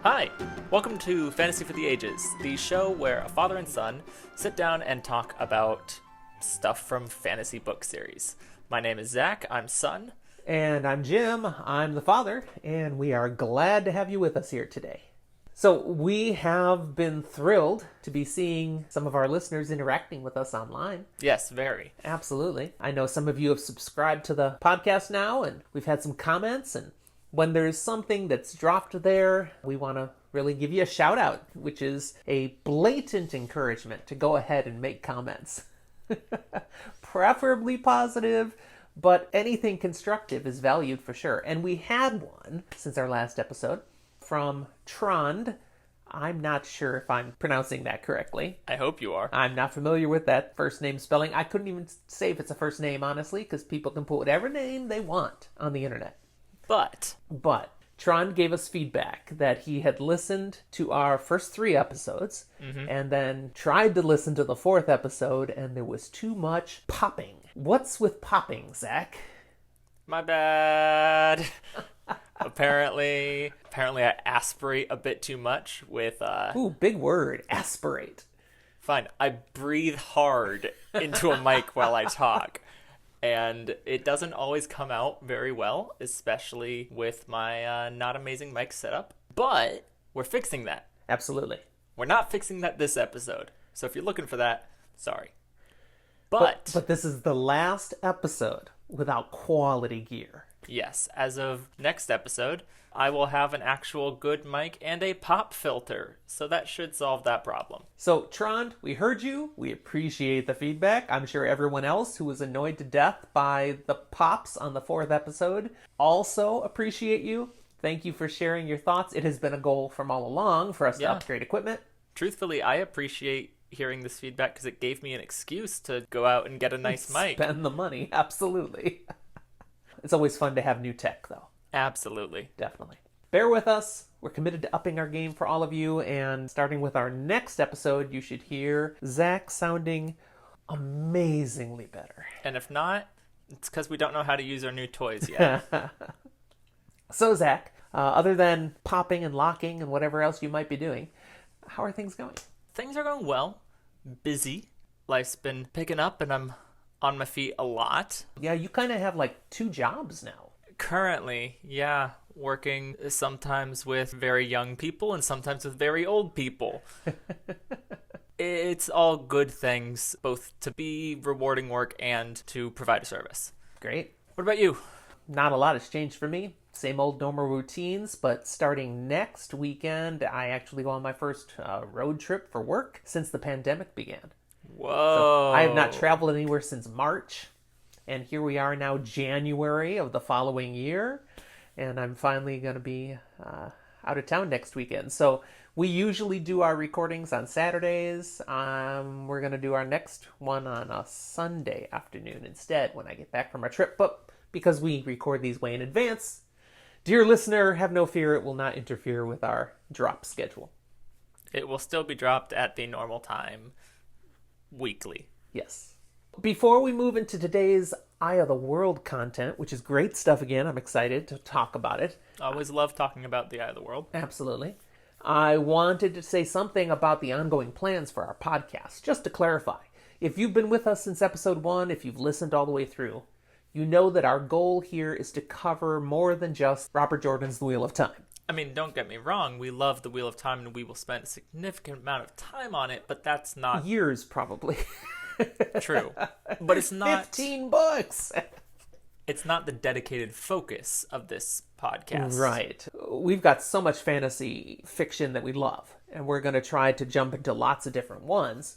Hi, welcome to Fantasy for the Ages, the show where a father and son sit down and talk about stuff from fantasy book series. My name is Zach, I'm son. And I'm Jim, I'm the father, and we are glad to have you with us here today. So we have been thrilled to be seeing some of our listeners interacting with us online. Yes, very. Absolutely. I know some of you have subscribed to the podcast now, and we've had some comments, and when there's something that's dropped there, we want to really give you a shout out, which is a blatant encouragement to go ahead and make comments. Preferably positive, but anything constructive is valued for sure. And we had one since our last episode from Trond. I'm not sure if I'm pronouncing that correctly. I hope you are. I'm not familiar with that first name spelling. I couldn't even say if it's a first name, honestly, because people can put whatever name they want on the internet. But Trond gave us feedback that he had listened to our first 3 episodes and then tried to listen to the 4th episode, and there was too much popping. What's with popping, Zach? my bad. Apparently I aspirate a bit too much with Ooh, big word, aspirate. Fine, I breathe hard into a mic while I talk. And it doesn't always come out very well, especially with my not amazing mic setup. But we're fixing that. Absolutely. We're not fixing that this episode. So if you're looking for that, sorry. But this is the last episode without quality gear. Yes, as of next episode, I will have an actual good mic and a pop filter. So that should solve that problem. So, Trond, we heard you. We appreciate the feedback. I'm sure everyone else who was annoyed to death by the pops on the 4th episode also appreciate you. Thank you for sharing your thoughts. It has been a goal from all along for us to upgrade equipment. Truthfully, I appreciate hearing this feedback because it gave me an excuse to go out and get a nice mic. Spend the money, absolutely. It's always fun to have new tech, though. Absolutely. Definitely. Bear with us. We're committed to upping our game for all of you, and starting with our next episode, you should hear Zach sounding amazingly better. And if not, it's because we don't know how to use our new toys yet. So, Zach, other than popping and locking and whatever else you might be doing, how are things going? Things are going well. Busy. Life's been picking up, and I'm on my feet a lot. Yeah, you kind of have like 2 jobs now. Currently, yeah, working sometimes with very young people and sometimes with very old people. It's all good things, both to be rewarding work and to provide a service. Great. What about you? Not a lot has changed for me. Same old normal routines, but starting next weekend, I actually go on my first road trip for work since the pandemic began. Whoa. So I have not traveled anywhere since March. And here we are now, January of the following year, and I'm finally going to be out of town next weekend. So we usually do our recordings on Saturdays. We're going to do our next one on a Sunday afternoon instead when I get back from our trip. But because we record these way in advance, dear listener, have no fear, it will not interfere with our drop schedule. It will still be dropped at the normal time, weekly. Yes. Before we move into today's Eye of the World content, which is great stuff again, I'm excited to talk about it. Always love talking about the Eye of the World. Absolutely. I wanted to say something about the ongoing plans for our podcast, just to clarify. If you've been with us since episode 1, if you've listened all the way through, you know that our goal here is to cover more than just Robert Jordan's The Wheel of Time. I mean, don't get me wrong, we love The Wheel of Time and we will spend a significant amount of time on it, but that's not... Years, probably. True. But it's not... 15 books! It's not the dedicated focus of this podcast. Right. We've got so much fantasy fiction that we love, and we're going to try to jump into lots of different ones.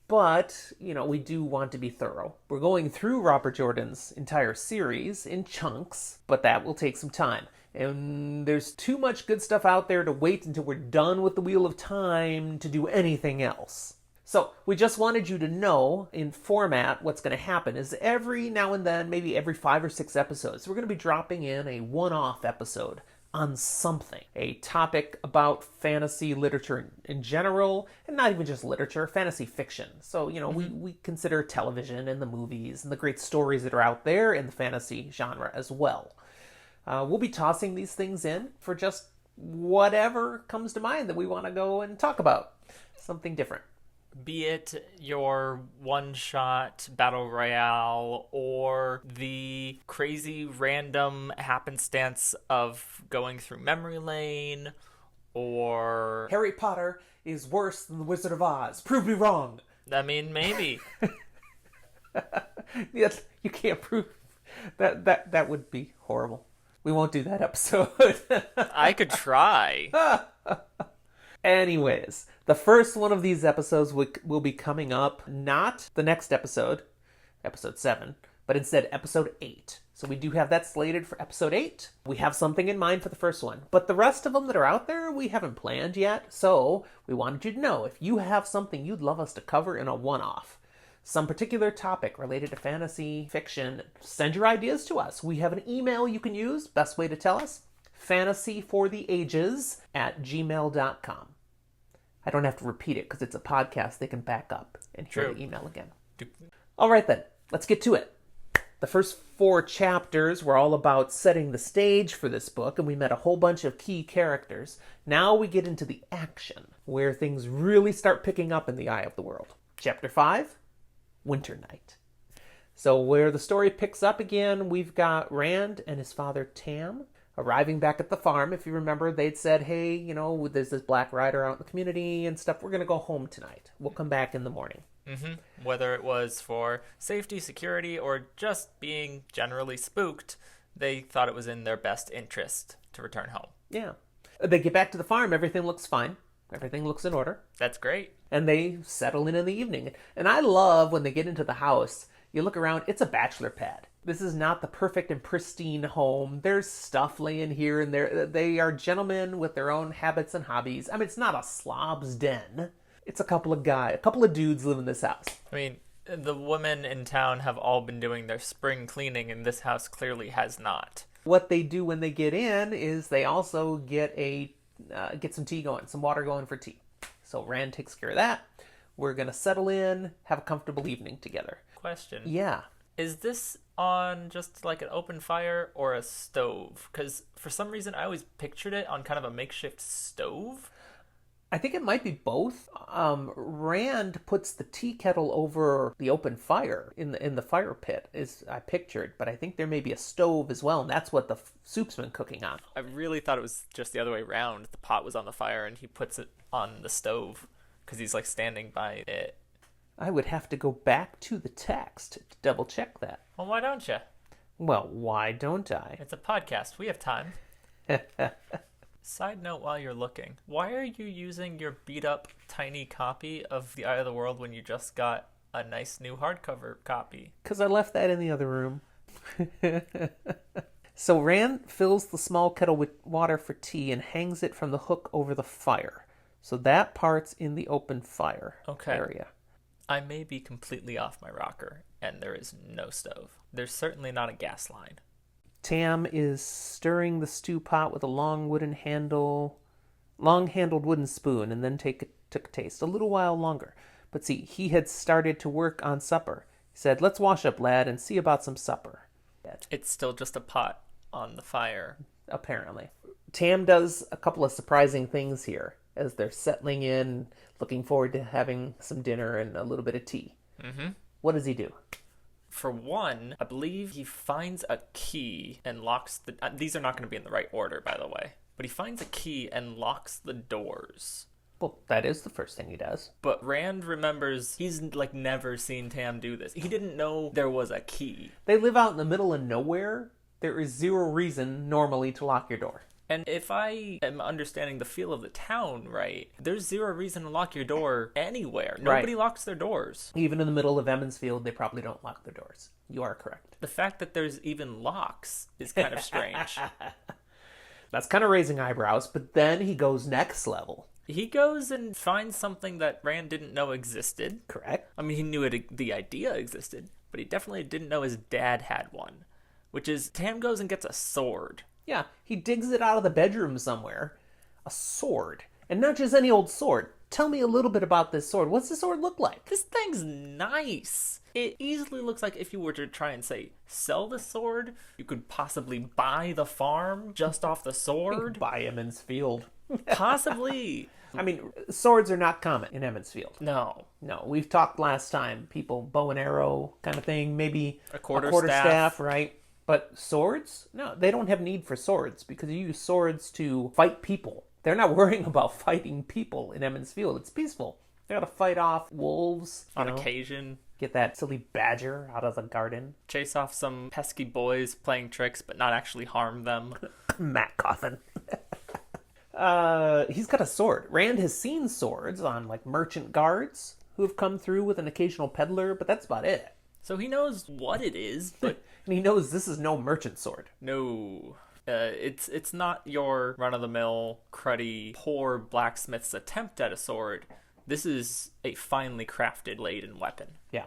But, we do want to be thorough. We're going through Robert Jordan's entire series in chunks, but that will take some time. And there's too much good stuff out there to wait until we're done with the Wheel of Time to do anything else. So we just wanted you to know in format what's going to happen is every now and then, maybe every 5 or 6 episodes, we're going to be dropping in a one-off episode on something, a topic about fantasy literature in general, and not even just literature, fantasy fiction. So, we consider television and the movies and the great stories that are out there in the fantasy genre as well. We'll be tossing these things in for just whatever comes to mind that we want to go and talk about. Something different. Be it your one-shot battle royale or the crazy random happenstance of going through memory lane, or Harry Potter is worse than the Wizard of Oz. Prove me wrong. I mean, maybe. Yes, you can't prove that. That would be horrible. We won't do that episode. I could try. Anyways, the first one of these episodes will be coming up, not the next episode, episode 7, but instead episode 8. So we do have that slated for episode 8. We have something in mind for the first one. But the rest of them that are out there, we haven't planned yet. So we wanted you to know, if you have something you'd love us to cover in a one-off, some particular topic related to fantasy fiction, send your ideas to us. We have an email you can use. Best way to tell us, fantasyfortheages@gmail.com. I don't have to repeat it because it's a podcast. They can back up and hear True. the email again. All right, then. Let's get to it. The first 4 chapters were all about setting the stage for this book, and we met a whole bunch of key characters. Now we get into the action, where things really start picking up in the Eye of the World. Chapter 5, Winter Night. So where the story picks up again, we've got Rand and his father Tam arriving back at the farm. If you remember, they'd said, hey, you know, there's this Black Rider out in the community and stuff. We're going to go home tonight. We'll come back in the morning. Mm-hmm. Whether it was for safety, security, or just being generally spooked, they thought it was in their best interest to return home. Yeah. They get back to the farm. Everything looks fine. Everything looks in order. That's great. And they settle in the evening. And I love when they get into the house, you look around, it's a bachelor pad. This is not the perfect and pristine home. There's stuff laying here and there. They are gentlemen with their own habits and hobbies. I mean, it's not a slob's den. It's a couple of dudes live in this house. I mean, the women in town have all been doing their spring cleaning, and this house clearly has not. What they do when they get in is they also get some tea going, some water going for tea. So Rand takes care of that. We're going to settle in, have a comfortable evening together. Question. Yeah. Is this on just like an open fire or a stove? Because for some reason I always pictured it on kind of a makeshift stove. I think it might be both. Rand puts the tea kettle over the open fire in the fire pit, is I pictured, but I think there may be a stove as well, and that's what the soup's been cooking on. I really thought it was just the other way around. The pot was on the fire and he puts it on the stove because he's like standing by it. I would have to go back to the text to double check that. Well, why don't you? Well, why don't I? It's a podcast. We have time. Side note while you're looking, why are you using your beat up tiny copy of The Eye of the World when you just got a nice new hardcover copy? Because I left that in the other room. So Rand fills the small kettle with water for tea and hangs it from the hook over the fire. So that part's in the open fire area. I may be completely off my rocker, and there is no stove. There's certainly not a gas line. Tam is stirring the stew pot with a long-handled wooden spoon, and then took a taste. A little while longer. But see, he had started to work on supper. He said, let's wash up, lad, and see about some supper. It's still just a pot on the fire. Apparently. Tam does a couple of surprising things here as they're settling in, looking forward to having some dinner and a little bit of tea. Mm-hmm. What does he do? For one, I believe he finds a key and locks the... these are not going to be in the right order, by the way. But he finds a key and locks the doors. Well, that is the first thing he does. But Rand remembers he's like never seen Tam do this. He didn't know there was a key. They live out in the middle of nowhere. There is zero reason normally to lock your door. And if I am understanding the feel of the town right, there's zero reason to lock your door anywhere. Nobody locks their doors. Even in the middle of Emmonsfield, they probably don't lock their doors. You are correct. The fact that there's even locks is kind of strange. That's kind of raising eyebrows, but then he goes next level. He goes and finds something that Rand didn't know existed. Correct. I mean, he knew the idea existed, but he definitely didn't know his dad had one. Which is, Tam goes and gets a sword. Yeah, he digs it out of the bedroom somewhere. A sword. And not just any old sword. Tell me a little bit about this sword. What's the sword look like? This thing's nice. It easily looks like if you were to try and say sell the sword, you could possibly buy the farm just off the sword. Buy Emmons Field. Possibly. I mean, swords are not common in Emmons Field. No. No, we've talked last time. People, bow and arrow kind of thing, maybe A quarter staff, right? But swords? No, they don't have need for swords because you use swords to fight people. They're not worrying about fighting people in Emmons Field. It's peaceful. They gotta fight off wolves. On occasion. Get that silly badger out of the garden. Chase off some pesky boys playing tricks, but not actually harm them. Matt Coffin. He's got a sword. Rand has seen swords on like merchant guards who have come through with an occasional peddler, but that's about it. So he knows what it is, but And he knows this is no merchant sword. no. It's not your run-of-the-mill, cruddy, poor blacksmith's attempt at a sword. This is a finely crafted blade and weapon. Yeah.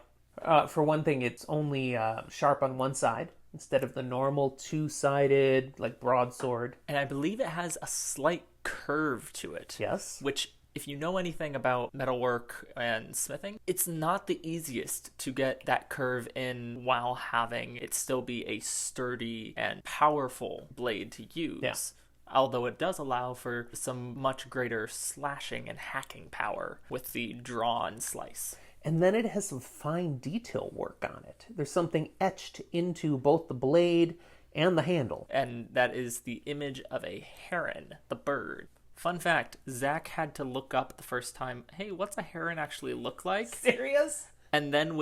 For one thing, it's only sharp on one side instead of the normal two-sided, like, broadsword. And I believe it has a slight curve to it. Yes. Which, if you know anything about metalwork and smithing, it's not the easiest to get that curve in while having it still be a sturdy and powerful blade to use. Yeah. Although it does allow for some much greater slashing and hacking power with the drawn slice. And then it has some fine detail work on it. There's something etched into both the blade and the handle. And that is the image of a heron, the bird. Fun fact, Zach had to look up the first time, hey, what's a heron actually look like? Serious? And then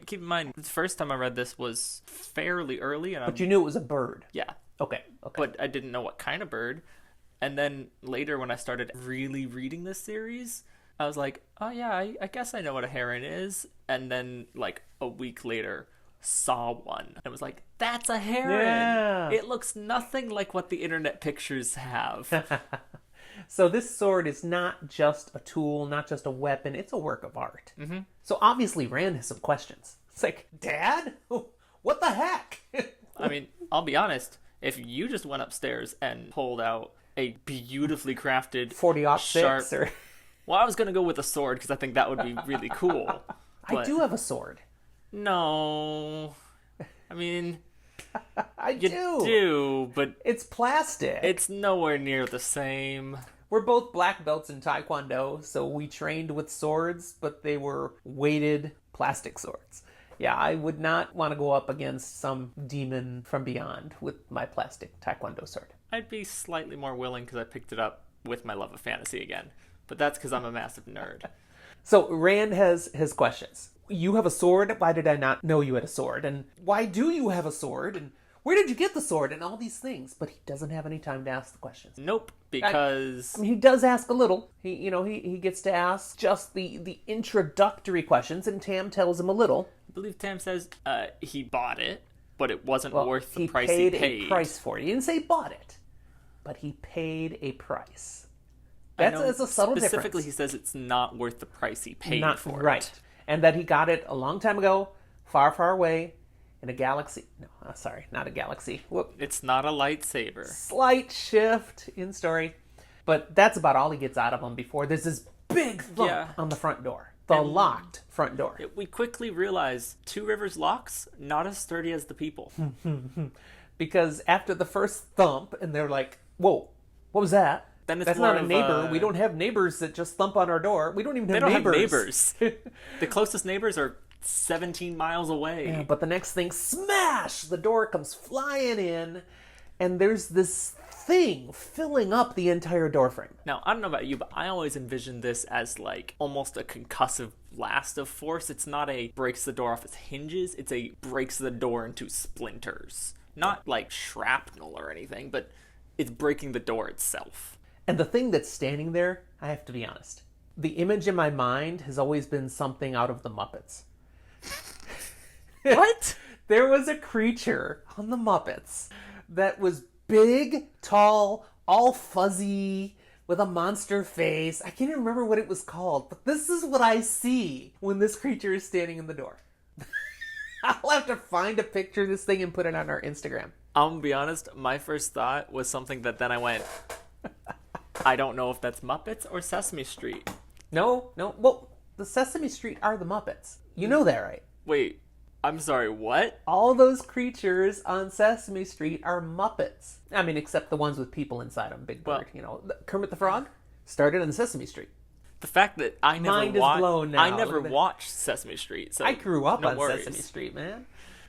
keep in mind, the first time I read this was fairly early. But you knew it was a bird. Yeah. Okay. But I didn't know what kind of bird. And then later when I started really reading this series, I was like, oh yeah, I guess I know what a heron is. And then like a week later, saw one. And was like, that's a heron! Yeah. It looks nothing like what the internet pictures have. So this sword is not just a tool, not just a weapon. It's a work of art. Mm-hmm. So obviously Rand has some questions. It's like, Dad? What the heck? I mean, I'll be honest. If you just went upstairs and pulled out a beautifully crafted 40-06 sharp... or... Well, I was going to go with a sword because I think that would be really cool. I do have a sword. No. I mean... You do, but it's plastic. it's nowhere near the same. We're both black belts in Taekwondo, so we trained with swords, but they were weighted plastic swords. Yeah, I would not want to go up against some demon from beyond with my plastic Taekwondo sword. I'd be slightly more willing because I picked it up with my love of fantasy again. But that's because I'm a massive nerd. So Rand has his questions. You have a sword? Why did I not know you had a sword? And why do you have a sword? And where did you get the sword? And all these things. But he doesn't have any time to ask the questions. Nope, because... I mean, he does ask a little. He gets to ask just the introductory questions, and Tam tells him a little. I believe Tam says he bought it, but it wasn't worth the he price paid he paid. a price for it. He didn't say bought it, but he paid a price. I know That's a subtle difference. Specifically, he says it's not worth the price he paid for right. it. And that he got it a long time ago, far, far away, in a galaxy. No, sorry, not a galaxy. Whoop. It's not a lightsaber. Slight shift in story. But that's about all he gets out of him before there's this big thump on the front door. The locked front door. We quickly realize Two Rivers locks, not as sturdy as the people. Because after the first thump, and they're like, whoa, what was that? Then it's That's more not a of neighbor. We don't have neighbors that just thump on our door. We don't even have neighbors. They don't have neighbors. The closest neighbors are 17 miles away. Yeah, but the next thing, smash! The door comes flying in, and there's this thing filling up the entire doorframe. Now, I don't know about you, but I always envisioned this as like almost a concussive blast of force. It's not a breaks the door off its hinges. It's a breaks the door into splinters. Not like shrapnel or anything, but it's breaking the door itself. And the thing that's standing there, I have to be honest, the image in my mind has always been something out of the Muppets. What? There was a creature on the Muppets that was big, tall, all fuzzy, with a monster face. I can't even remember what it was called, but this is what I see when this creature is standing in the door. I'll have to find a picture of this thing and put it on our Instagram. I'm gonna be honest, my first thought was something that then I went, I don't know if that's Muppets or Sesame Street. No, no. Well, the Sesame Street are the Muppets. You know that, right? Wait, I'm sorry, what? All those creatures on Sesame Street are Muppets. I mean, except the ones with people inside them. Big Bird, Kermit the Frog started on Sesame Street. The fact that I never Mind is blown now. I never watched Sesame Street. So I grew up no on worries. Sesame Street, man.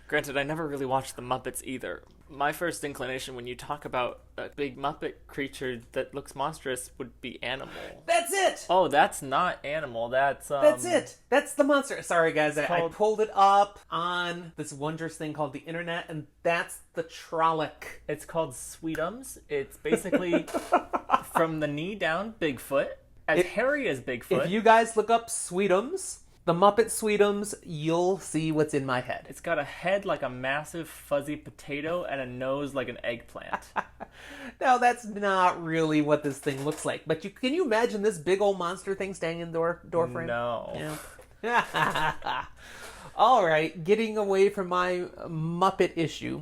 Granted, I never really watched the Muppets either. My first inclination when you talk about a big Muppet creature that looks monstrous would be Animal. That's it! Oh, that's not Animal. That's it! That's the monster. Sorry, guys. I pulled it up on this wondrous thing called the internet, and that's the Trolloc. It's called Sweetums. It's basically from the knee down, Bigfoot. As hairy as Bigfoot. If you guys look up Sweetums, the Muppet Sweetums, you'll see what's in my head. It's got a head like a massive fuzzy potato and a nose like an eggplant. Now, that's not really what this thing looks like. But can you imagine this big old monster thing standing in the door frame? No. Yeah. All right, getting away from my Muppet issue,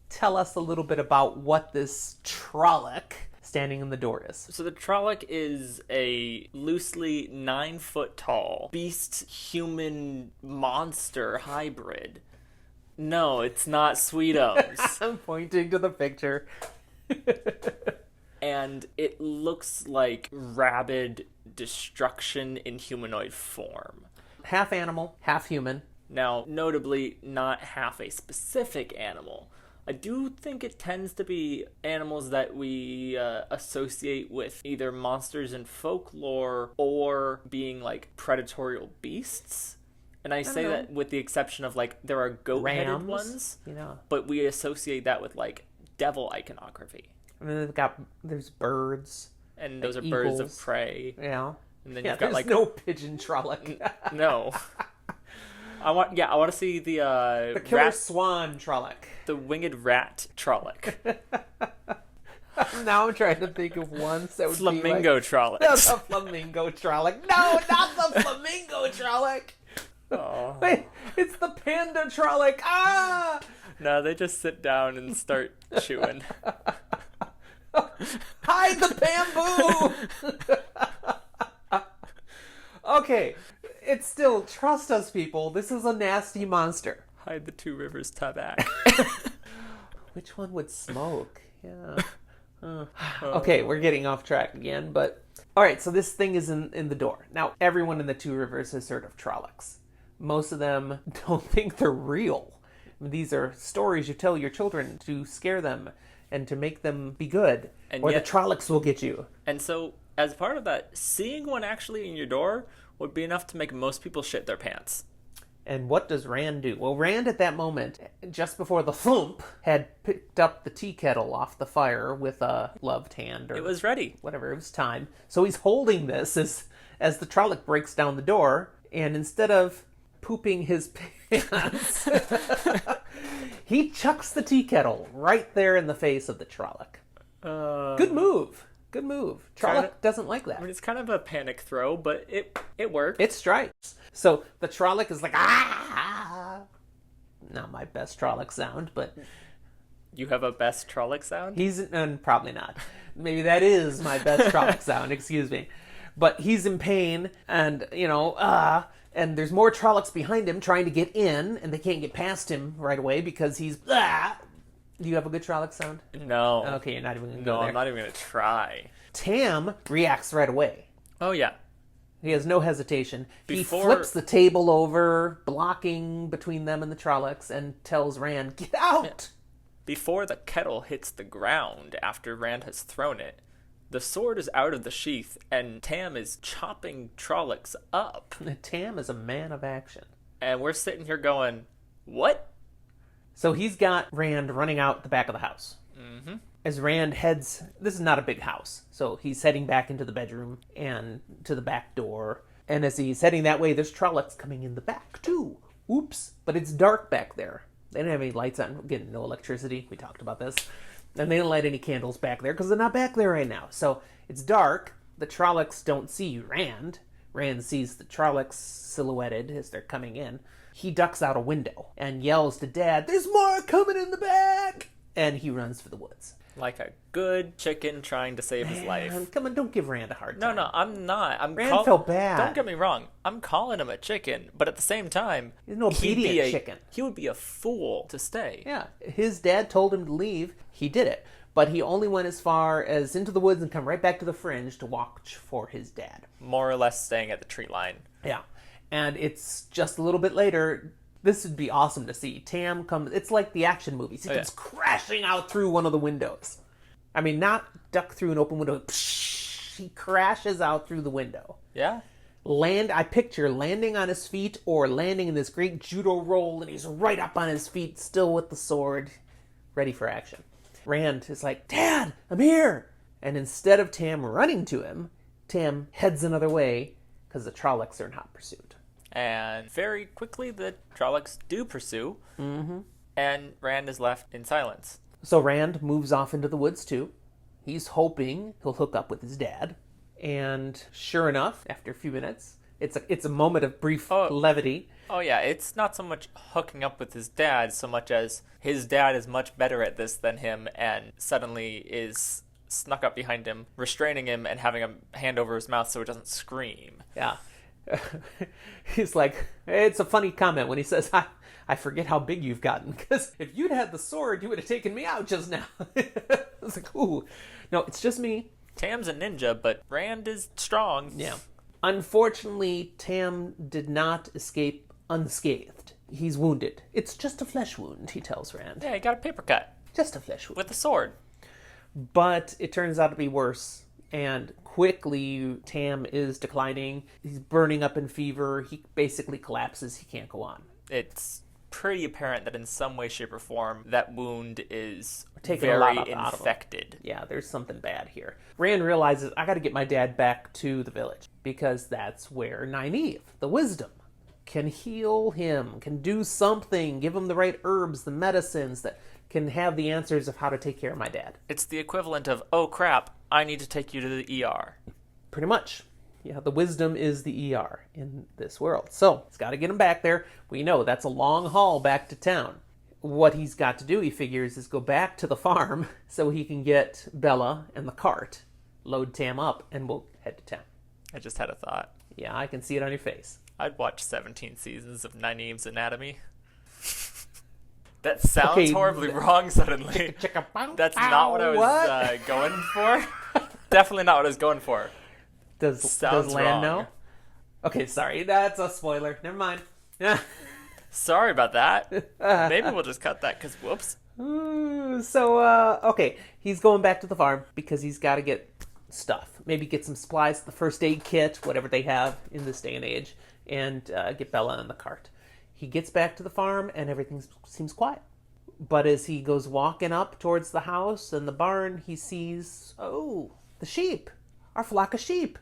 tell us a little bit about what this Trolloc standing in the door is. So the Trolloc is a loosely 9-foot tall beast human monster hybrid. No, it's not Sweetums. I'm pointing to the picture. And it looks like rabid destruction in humanoid form. Half animal, half human. Now, notably, not half a specific animal. I do think it tends to be animals that we associate with either monsters in folklore or being like predatory beasts. And I say that with the exception of like there are goat-headed ones, but we associate that with like devil iconography. And then there's birds. And those are eagles. Birds of prey. Yeah. And then you've got like no pigeon Trolloc. No. I want to see the killer swan Trolloc. The winged rat Trolloc. Now I'm trying to think of ones that would Flamingo be Trolloc. That's a flamingo Trolloc. No, not the flamingo Trolloc. Oh. Wait, it's the panda Trolloc. Ah! No, they just sit down and start chewing. Hide the bamboo! Okay, it's still, trust us, people. This is a nasty monster. Hide the Two Rivers Tabac. Which one would smoke? Yeah. Okay, we're getting off track again, but... Alright, so this thing is in the door. Now, everyone in the Two Rivers has heard of Trollocs. Most of them don't think they're real. These are stories you tell your children to scare them and to make them be good. Or the Trollocs will get you. And so, as part of that, seeing one actually in your door would be enough to make most people shit their pants. And what does Rand do? Well, Rand at that moment, just before the thump, had picked up the tea kettle off the fire with a gloved hand. Or it was ready. Whatever, it was time. So he's holding this as the Trolloc breaks down the door, and instead of pooping his pants, he chucks the tea kettle right there in the face of the Trolloc. Good move. Good move. Trolloc doesn't like that. I mean, it's kind of a panic throw, but it worked. It strikes. So the Trolloc is like, ah! Not my best Trolloc sound, but... You have a best Trolloc sound? Probably not. Maybe that is my best Trolloc sound, excuse me. But he's in pain, and, and there's more Trollocs behind him trying to get in, and they can't get past him right away because he's... Do you have a good Trolloc sound? No. Okay, you're not even going to go there. No, I'm not even going to try. Tam reacts right away. Oh, yeah. He has no hesitation. He flips the table over, blocking between them and the Trollocs, and tells Rand, get out! Yeah. Before the kettle hits the ground after Rand has thrown it, the sword is out of the sheath, and Tam is chopping Trollocs up. Tam is a man of action. And we're sitting here going, what? So he's got Rand running out the back of the house. Mm-hmm. As Rand heads... This is not a big house. So he's heading back into the bedroom and to the back door. And as he's heading that way, there's Trollocs coming in the back, too. Oops. But it's dark back there. They didn't have any lights on. Again, no electricity. We talked about this. And they didn't light any candles back there because they're not back there right now. So it's dark. The Trollocs don't see Rand. Rand sees the Trollocs silhouetted as they're coming in. He ducks out a window and yells to Dad, there's more coming in the back! And he runs for the woods. Like a good chicken trying to save his life. Man, come on, don't give Rand a hard time. No, I'm not. Rand felt bad. Don't get me wrong. I'm calling him a chicken, but at the same time, He's an obedient chicken. He would be a fool to stay. Yeah, his dad told him to leave. He did it. But he only went as far as into the woods and come right back to the fringe to watch for his dad. More or less staying at the tree line. Yeah. And it's just a little bit later. This would be awesome to see. Tam comes. It's like the action movies. He comes crashing out through one of the windows. I mean, not duck through an open window. He crashes out through the window. Yeah? I picture landing on his feet or landing in this great judo roll, and he's right up on his feet, still with the sword, ready for action. Rand is like, Dad, I'm here! And instead of Tam running to him, Tam heads another way because the Trollocs are in hot pursuit. And very quickly, the Trollocs do pursue, and Rand is left in silence. So Rand moves off into the woods too. He's hoping he'll hook up with his dad. And sure enough, after a few minutes, it's a moment of brief levity. Oh yeah, it's not so much hooking up with his dad so much as his dad is much better at this than him and suddenly is snuck up behind him, restraining him and having a hand over his mouth so it doesn't scream. Yeah. He's like, it's a funny comment when he says, I forget how big you've gotten, because if you'd had the sword, you would have taken me out just now. I was like, ooh. No, it's just me. Tam's a ninja, but Rand is strong. Yeah. Unfortunately, Tam did not escape unscathed. He's wounded. It's just a flesh wound, he tells Rand. Yeah, he got a paper cut. Just a flesh wound. With a sword. But it turns out to be worse. And quickly, Tam is declining. He's burning up in fever. He basically collapses. He can't go on. It's pretty apparent that in some way, shape, or form, that wound is Taking a lot very out of him. infected. Yeah, there's something bad here. Rand realizes, I gotta get my dad back to the village, because that's where Nynaeve, the wisdom, can heal him, can do something, give him the right herbs, the medicines that can have the answers of how to take care of my dad. It's the equivalent of, oh crap, I need to take you to the ER. Pretty much. Yeah, the wisdom is the ER in this world. So, he's got to get him back there. We know that's a long haul back to town. What he's got to do, he figures, is go back to the farm so he can get Bella and the cart, load Tam up, and we'll head to town. I just had a thought. Yeah, I can see it on your face. I'd watch 17 seasons of Nynaeve's Anatomy. That sounds horribly wrong suddenly. That's not what I was going for. Definitely not what I was going for. Does Lan know? Okay, sorry. That's a spoiler. Never mind. Sorry about that. Maybe we'll just cut that because whoops. Okay. He's going back to the farm because he's got to get stuff. Maybe get some supplies, the first aid kit, whatever they have in this day and age, and get Bella in the cart. He gets back to the farm and everything seems quiet. But as he goes walking up towards the house and the barn, he sees, the sheep. Our flock of sheep.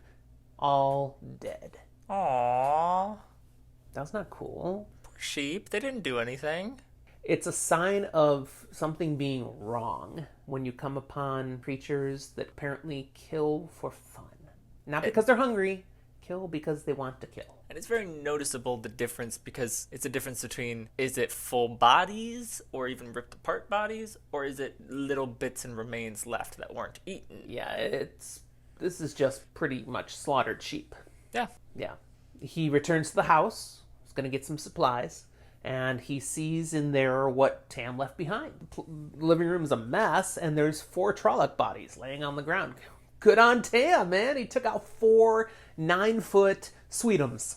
All dead. Aww. That's not cool. Poor sheep. They didn't do anything. It's a sign of something being wrong when you come upon creatures that apparently kill for fun. Not because they're hungry. Kill because they want to kill. And it's very noticeable, the difference, because it's a difference between, is it full bodies or even ripped apart bodies, or is it little bits and remains left that weren't eaten? Yeah, this is just pretty much slaughtered sheep. Yeah. Yeah. He returns to the house. He's going to get some supplies. And he sees in there what Tam left behind. The living room is a mess, and there's 4 Trolloc bodies laying on the ground. Good on Tam, man. He took out 4 9-foot Sweetums.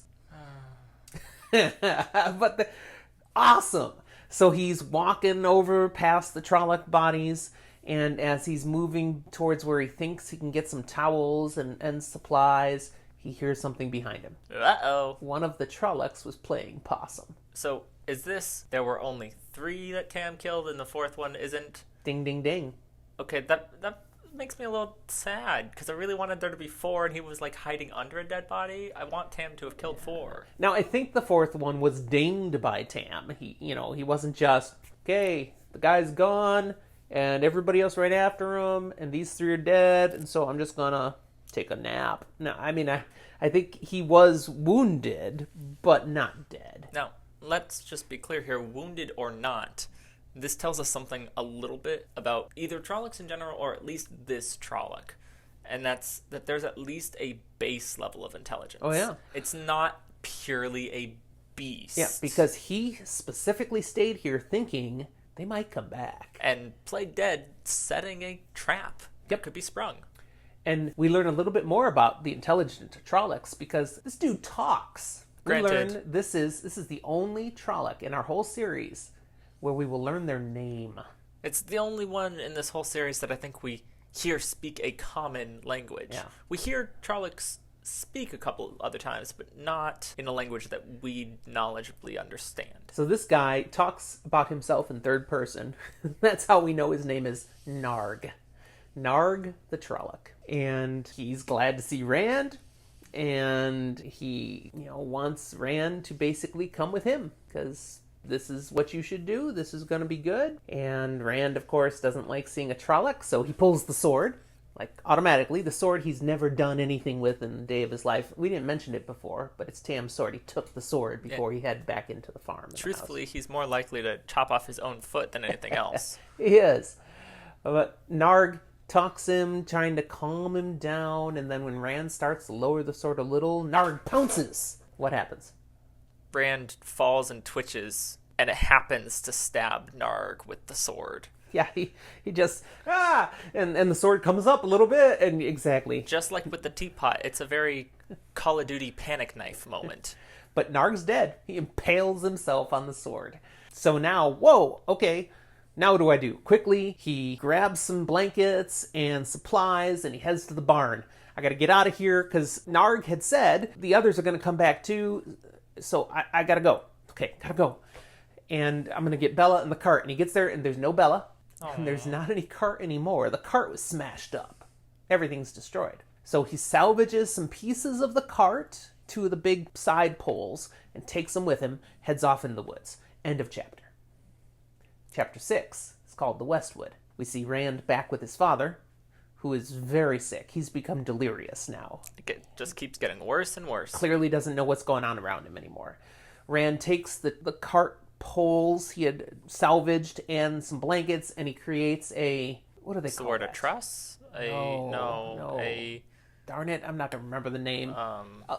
Awesome. So he's walking over past the Trolloc bodies, and as he's moving towards where he thinks he can get some towels and supplies, he hears something behind him. Uh-oh. One of the Trollocs was playing possum. So, is this, there were only 3 that Tam killed and the 4th one isn't? Ding, ding, ding. Okay, that makes me a little sad, because I really wanted there to be 4 and he was like hiding under a dead body. I want Tam to have killed 4. Now, I think the 4th one was dinged by Tam. He wasn't just, okay, the guy's gone, and everybody else right after him, and these 3 are dead, and so I'm just gonna take a nap. No, I mean, I think he was wounded, but not dead. Now, let's just be clear here, wounded or not, This tells us something a little bit about either Trollocs in general, or at least this Trolloc. And that's that there's at least a base level of intelligence. Oh, yeah. It's not purely a beast. Yeah, because he specifically stayed here thinking they might come back. And played dead, setting a trap that could be sprung. And we learn a little bit more about the intelligent Trollocs because this dude talks. Granted. We learn this is the only Trolloc in our whole series where we will learn their name. It's the only one in this whole series that I think we hear speak a common language. Yeah. We hear Trollocs speak a couple other times, but not in a language that we knowledgeably understand. So this guy talks about himself in third person. That's how we know his name is Narg. Narg the Trolloc. And he's glad to see Rand, and he, wants Rand to basically come with him because this is what you should do. This is going to be good. And Rand, of course, doesn't like seeing a Trolloc, so he pulls the sword. Like, automatically, the sword he's never done anything with in the day of his life. We didn't mention it before, but it's Tam's sword. He took the sword before he headed back into the farm. Truthfully, he's more likely to chop off his own foot than anything else. He is. But Narg talks him, trying to calm him down, and then when Rand starts to lower the sword a little, Narg pounces. What happens? Rand falls and twitches, and it happens to stab Narg with the sword. Yeah, he just, and the sword comes up a little bit, and exactly. Just like with the teapot, it's a very Call of Duty panic knife moment. But Narg's dead. He impales himself on the sword. So now, whoa, okay, now what do I do? Quickly, he grabs some blankets and supplies, and he heads to the barn. I gotta get out of here, because Narg had said the others are gonna come back too, so I gotta go. Okay, gotta go. And I'm gonna get Bella in the cart, and he gets there, and there's no Bella. And there's not any cart anymore. The cart was smashed up. Everything's destroyed. So he salvages some pieces of the cart, two of the big side poles, and takes them with him, heads off into the woods. End of chapter. Chapter 6 is called The Westwood. We see Rand back with his father, who is very sick. He's become delirious now. It just keeps getting worse and worse. Clearly doesn't know what's going on around him anymore. Rand takes the cart poles he had salvaged and some blankets, and he creates a, what do they call Sword that? A truss? No. Darn it, I'm not going to remember the name.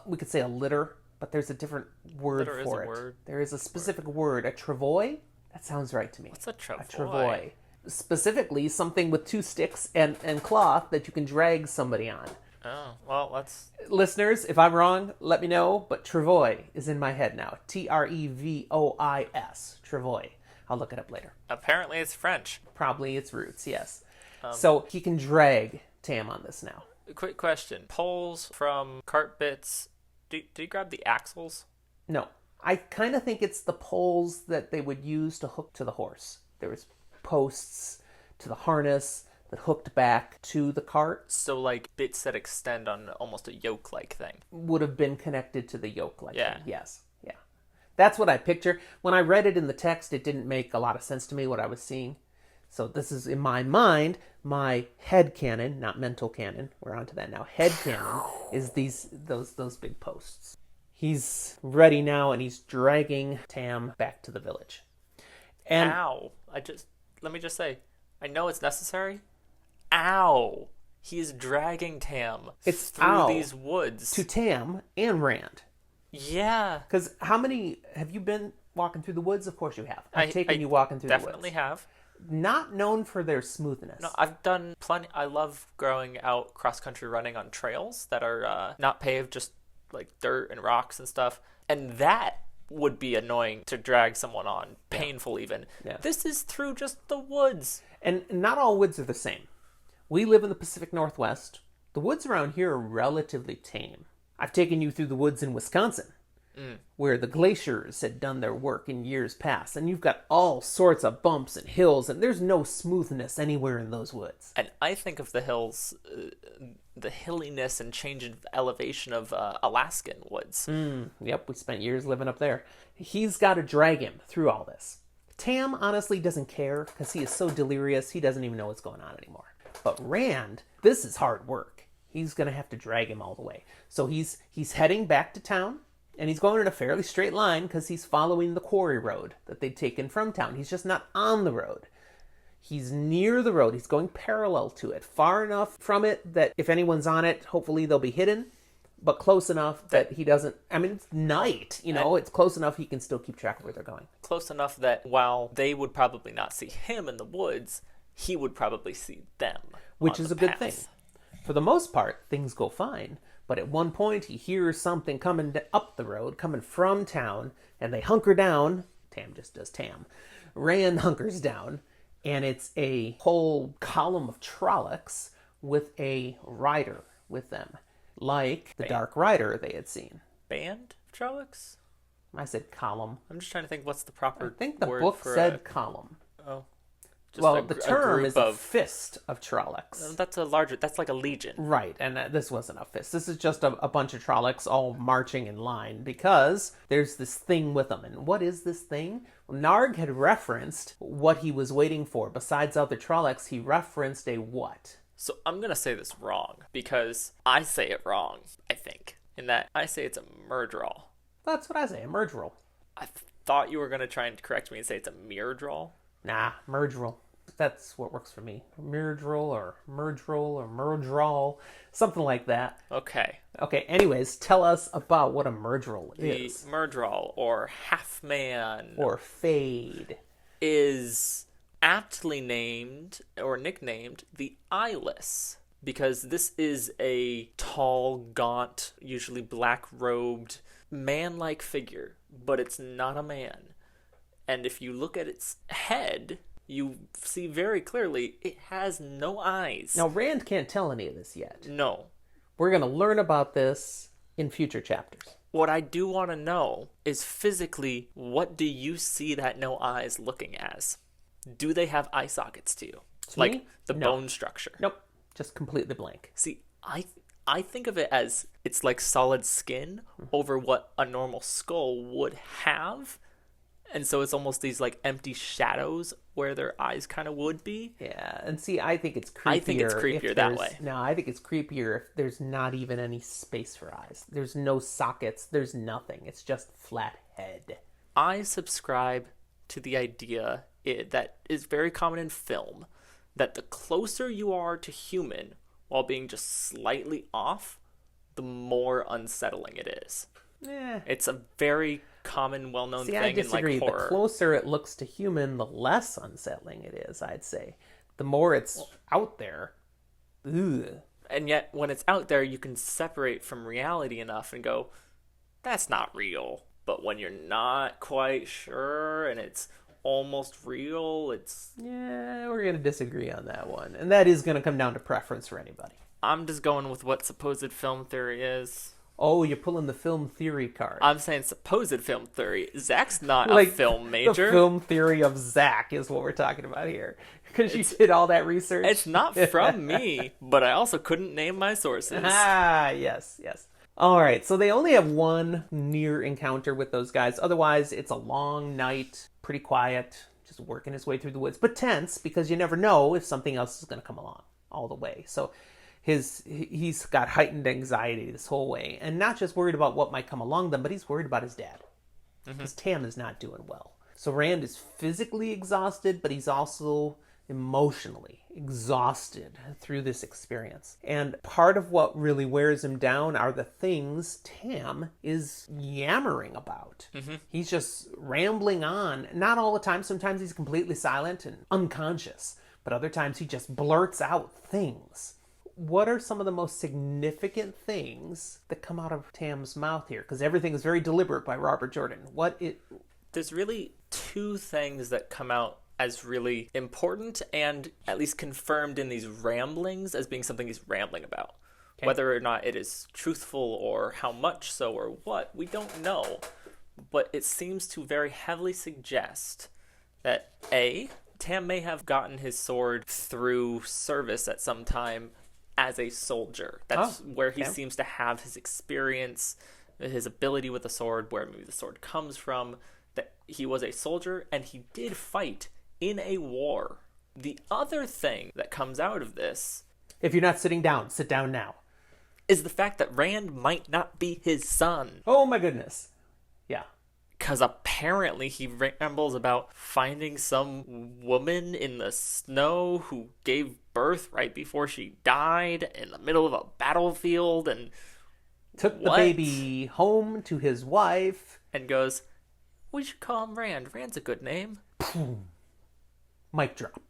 We could say a litter, but there's a different word litter for is a it. word. There is a specific word. A travois? That sounds right to me. What's a travois? A travois. Specifically, something with two sticks and cloth that you can drag somebody on. Oh, well, let's... Listeners, if I'm wrong, let me know, but travois is in my head now. Trevois. Travois. I'll look it up later. Apparently it's French. Probably its roots, yes. So he can drag Tam on this now. Quick question. Poles from cart bits. Did you grab the axles? No. I kind of think it's the poles that they would use to hook to the horse. There was posts to the harness that hooked back to the cart. So like bits that extend on almost a yoke-like thing. Would have been connected to the yoke like Yeah. thing. Yes. Yeah. That's what I picture. When I read it in the text, it didn't make a lot of sense to me what I was seeing. So this is, in my mind, my head canon, not mental canon. We're on to that now. Head canon is those big posts. He's ready now, and he's dragging Tam back to the village. And Ow. Let me just say, I know it's necessary. Ow. He is dragging Tam through ow these woods. to Tam and Rand. Yeah. Because how many have you been walking through the woods? Of course you have. I've taken you walking through the woods. Definitely have. Not known for their smoothness. No, I've done plenty. I love going out cross-country running on trails that are not paved, just like dirt and rocks and stuff. And that would be annoying to drag someone on, painful even. Yeah. This is through just the woods. And not all woods are the same. We live in the Pacific Northwest. The woods around here are relatively tame. I've taken you through the woods in Wisconsin, where the glaciers had done their work in years past, and you've got all sorts of bumps and hills, and there's no smoothness anywhere in those woods. And I think of the hills, the hilliness and change in elevation of Alaskan woods. Yep, we spent years living up there. He's got to drag him through all this. Tam honestly doesn't care because he is so delirious, he doesn't even know what's going on anymore. But Rand, this is hard work. He's going to have to drag him all the way. So he's heading back to town, And he's going in a fairly straight line because he's following the quarry road that they'd taken from town. He's just not on the road. He's near the road. He's going parallel to it, far enough from it that if anyone's on it, hopefully they'll be hidden, but close enough that he doesn't... I mean, it's night, it's close enough he can still keep track of where they're going. Close enough that while they would probably not see him in the woods, he would probably see them. Which is a good path. thing. For the most part, things go fine. But at one point, he hears something coming up the road, coming from town, and they hunker down. Tam just does Tam. Rand hunkers down, and it's a whole column of Trollocs with a rider with them, like the Dark Rider they had seen. Band of Trollocs? I said column. I'm just trying to think what's the proper I think the word book for said column. Oh. Well, the term is a fist of Trollocs. That's like a legion. Right, and this wasn't a fist. This is just a bunch of Trollocs all marching in line because there's this thing with them. And what is this thing? Well, Narg had referenced what he was waiting for. Besides other Trollocs, he referenced a what? So I'm going to say this wrong because I say it wrong, I think, in that I say it's a Myrddraal. That's what I say, a Myrddraal. I thought you were going to try and correct me and say it's a Myrddraal. Nah, Myrddraal. That's what works for me. Myrddraal or Myrddraal, something like that. Okay. Okay, anyways, tell us about what a Myrddraal is. The Myrddraal, or Half-Man, or Fade, is aptly named, or nicknamed, the Eyeless. Because this is a tall, gaunt, usually black-robed, man-like figure. But it's not a man. And if you look at its head... you see very clearly it has no eyes. Now, Rand can't tell any of this yet. No. We're going to learn about this in future chapters. What I do want to know is physically, what do you see that no eyes looking as? Do they have eye sockets to you? Like the bone structure? Nope. Just completely blank. See, I think of it as it's like solid skin over what a normal skull would have. And so it's almost these like empty shadows where their eyes kind of would be. Yeah, and see, I think it's creepier. I think it's creepier that way. No, I think it's creepier if there's not even any space for eyes. There's no sockets. There's nothing. It's just flat head. I subscribe to the idea that is very common in film, that the closer you are to human while being just slightly off, the more unsettling it is. Yeah. It's a very common, well-known thing I disagree. in like horror. The closer it looks to human, the less unsettling it is, I'd say. The more it's out there. Ugh. And yet, when it's out there, you can separate from reality enough and go, that's not real. But when you're not quite sure and it's almost real, it's... Yeah, we're going to disagree on that one. And that is going to come down to preference for anybody. I'm just going with what supposed film theory is. Oh, you're pulling the film theory card. I'm saying supposed film theory. Zach's not a film major. The film theory of Zach is what we're talking about here. Because you did all that research. It's not from me, but I also couldn't name my sources. Ah, yes. All right, so they only have one near encounter with those guys. Otherwise, it's a long night, pretty quiet, just working his way through the woods. But tense, because you never know if something else is going to come along all the way. So he's got heightened anxiety this whole way, and not just worried about what might come along them, but he's worried about his dad, because Tam is not doing well. So Rand is physically exhausted, but he's also emotionally exhausted through this experience. And part of what really wears him down are the things Tam is yammering about. He's just rambling on, not all the time. Sometimes he's completely silent and unconscious, but other times he just blurts out things. What are some of the most significant things that come out of Tam's mouth here? Because everything is very deliberate by Robert Jordan. There's really two things that come out as really important and at least confirmed in these ramblings as being something he's rambling about. Okay. Whether or not it is truthful or how much so or what, we don't know. But it seems to very heavily suggest that A, Tam may have gotten his sword through service at some time as a soldier. That's where he seems to have his experience, his ability with the sword, where maybe the sword comes from, that he was a soldier and he did fight in a war. The other thing that comes out of this... If you're not sitting down, sit down now. is the fact that Rand might not be his son. Oh my goodness. Yeah. Because apparently he rambles about finding some woman in the snow who gave birth right before she died in the middle of a battlefield and Took the What? baby home to his wife. and goes, we should call him Rand. Rand's a good name. Mic drop.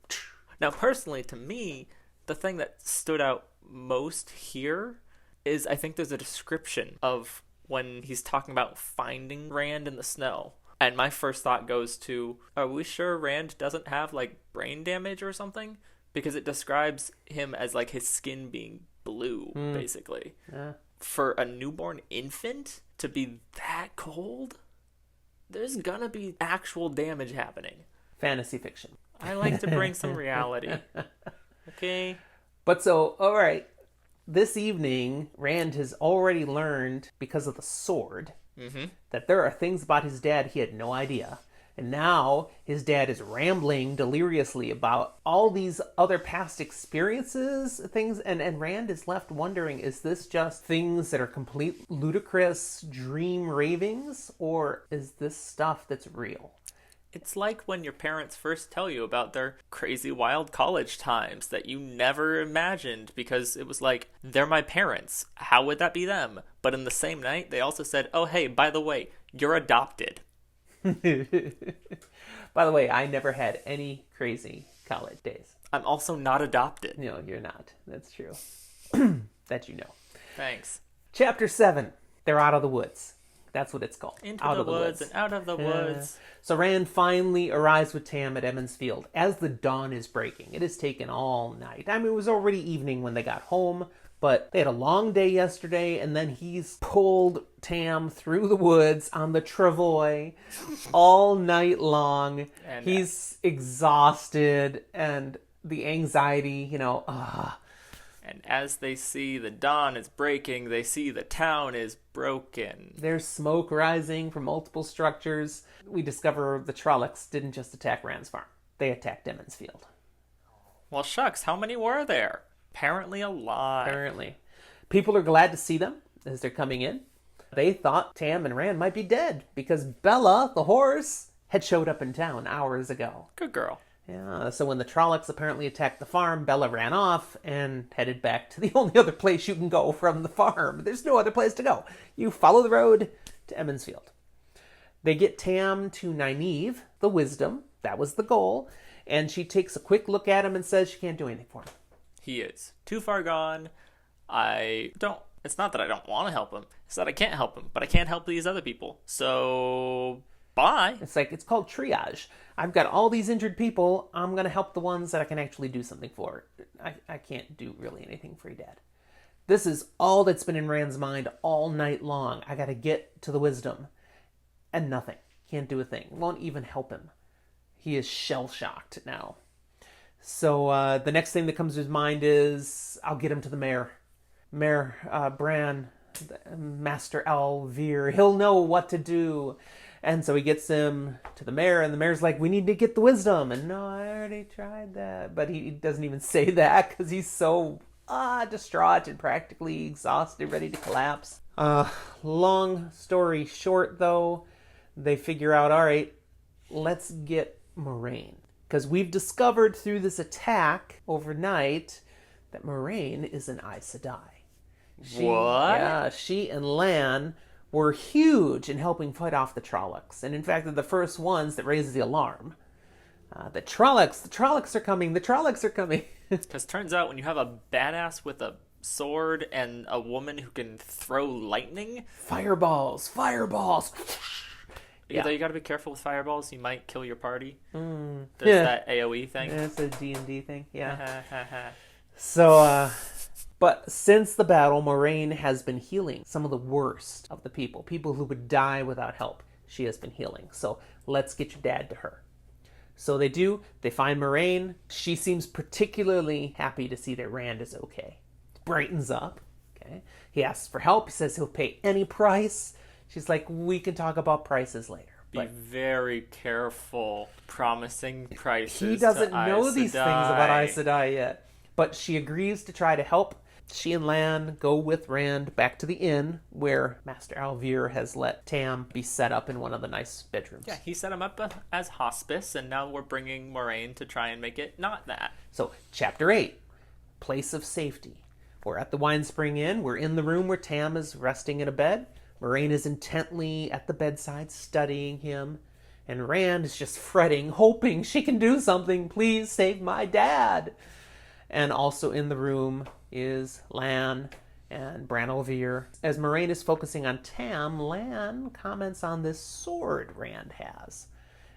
Now, personally, to me, the thing that stood out most here is I think there's a description of when he's talking about finding Rand in the snow. And my first thought goes to, are we sure Rand doesn't have, like, brain damage or something? Because it describes him as, like, his skin being blue, basically. Yeah. For a newborn infant to be that cold, there's gonna be actual damage happening. Fantasy fiction. I like to bring some reality. Okay? But so, all right. This evening, Rand has already learned, because of the sword, that there are things about his dad he had no idea. And now his dad is rambling deliriously about all these other past experiences, things, and Rand is left wondering, is this just things that are complete ludicrous dream ravings, or is this stuff that's real? It's like when your parents first tell you about their crazy wild college times that you never imagined because it was like, they're my parents. How would that be them? But in the same night, they also said, oh, hey, by the way, you're adopted. By the way, I never had any crazy college days. I'm also not adopted. No, you're not. That's true. That you know. Thanks. Chapter 7. They're out of the woods. That's what it's called. Into Out the of woods and out of the Yeah. woods. So Rand finally arrives with Tam at Emmons Field as the dawn is breaking. It has taken all night. I mean, it was already evening when they got home, but they had a long day yesterday, and then he's pulled Tam through the woods on the travois all night long. And He's exhausted, and the anxiety, And as they see the dawn is breaking, they see the town is broken. there's smoke rising from multiple structures. We discover the Trollocs didn't just attack Rand's farm. They attacked Emmons Field. Well, shucks, how many were there? Apparently a lot. Apparently. People are glad to see them as they're coming in. They thought Tam and Rand might be dead because Bella, the horse, had showed up in town hours ago. Good girl. Yeah, so when the Trollocs apparently attacked the farm, Bella ran off and headed back to the only other place you can go from the farm. There's no other place to go. You follow the road to Emmons Field. They get Tam to Nynaeve, the wisdom. That was the goal. And she takes a quick look at him and says she can't do anything for him. He is too far gone. It's not that I don't want to help him. It's that I can't help him, but I can't help these other people. So, bye. It's called triage. I've got all these injured people. I'm going to help the ones that I can actually do something for. I can't do really anything for your dad. This is all that's been in Rand's mind all night long. I got to get to the wisdom. And nothing. Can't do a thing. Won't even help him. He is shell-shocked now. So the next thing that comes to his mind is, I'll get him to the mayor. Mayor Bran, Master Alvear. He'll know what to do. And so he gets him to the mayor, and the mayor's like, we need to get the wisdom. And no, I already tried that. But he doesn't even say that because he's so distraught and practically exhausted, ready to collapse. Long story short, though, they figure out, all right, let's get Moraine. Because we've discovered through this attack overnight that Moraine is an Aes Sedai. What? Yeah, she and Lan were huge in helping fight off the Trollocs. And in fact, they're the first ones that raised the alarm. The Trollocs are coming, the Trollocs are coming. Because turns out when you have a badass with a sword and a woman who can throw lightning, Fireballs. either you got to be careful with fireballs, you might kill your party. There's Yeah. that AoE thing. That's a D&D thing, yeah. So, but since the battle, Moraine has been healing some of the worst of the people who would die without help. She has been healing. So let's get your dad to her. So they do. They find Moraine. She seems particularly happy to see that Rand is okay. Brightens up. Okay. He asks for help. He says he'll pay any price. She's like, we can talk about prices later. Be very careful promising prices. He doesn't to know Aes these things Sedai. about Aes Sedai yet. But she agrees to try to help. She and Lan go with Rand back to the inn where Master Alvear has let Tam be set up in one of the nice bedrooms. Yeah, he set him up as hospice, and now we're bringing Moraine to try and make it not that. So, Chapter 8, Place of Safety. We're at the Wine Spring Inn. We're in the room where Tam is resting in a bed. Moraine is intently at the bedside studying him. And Rand is just fretting, hoping she can do something. Please save my dad. And also in the room is Lan and Bran Alvear. As Moraine is focusing on Tam, Lan comments on this sword Rand has.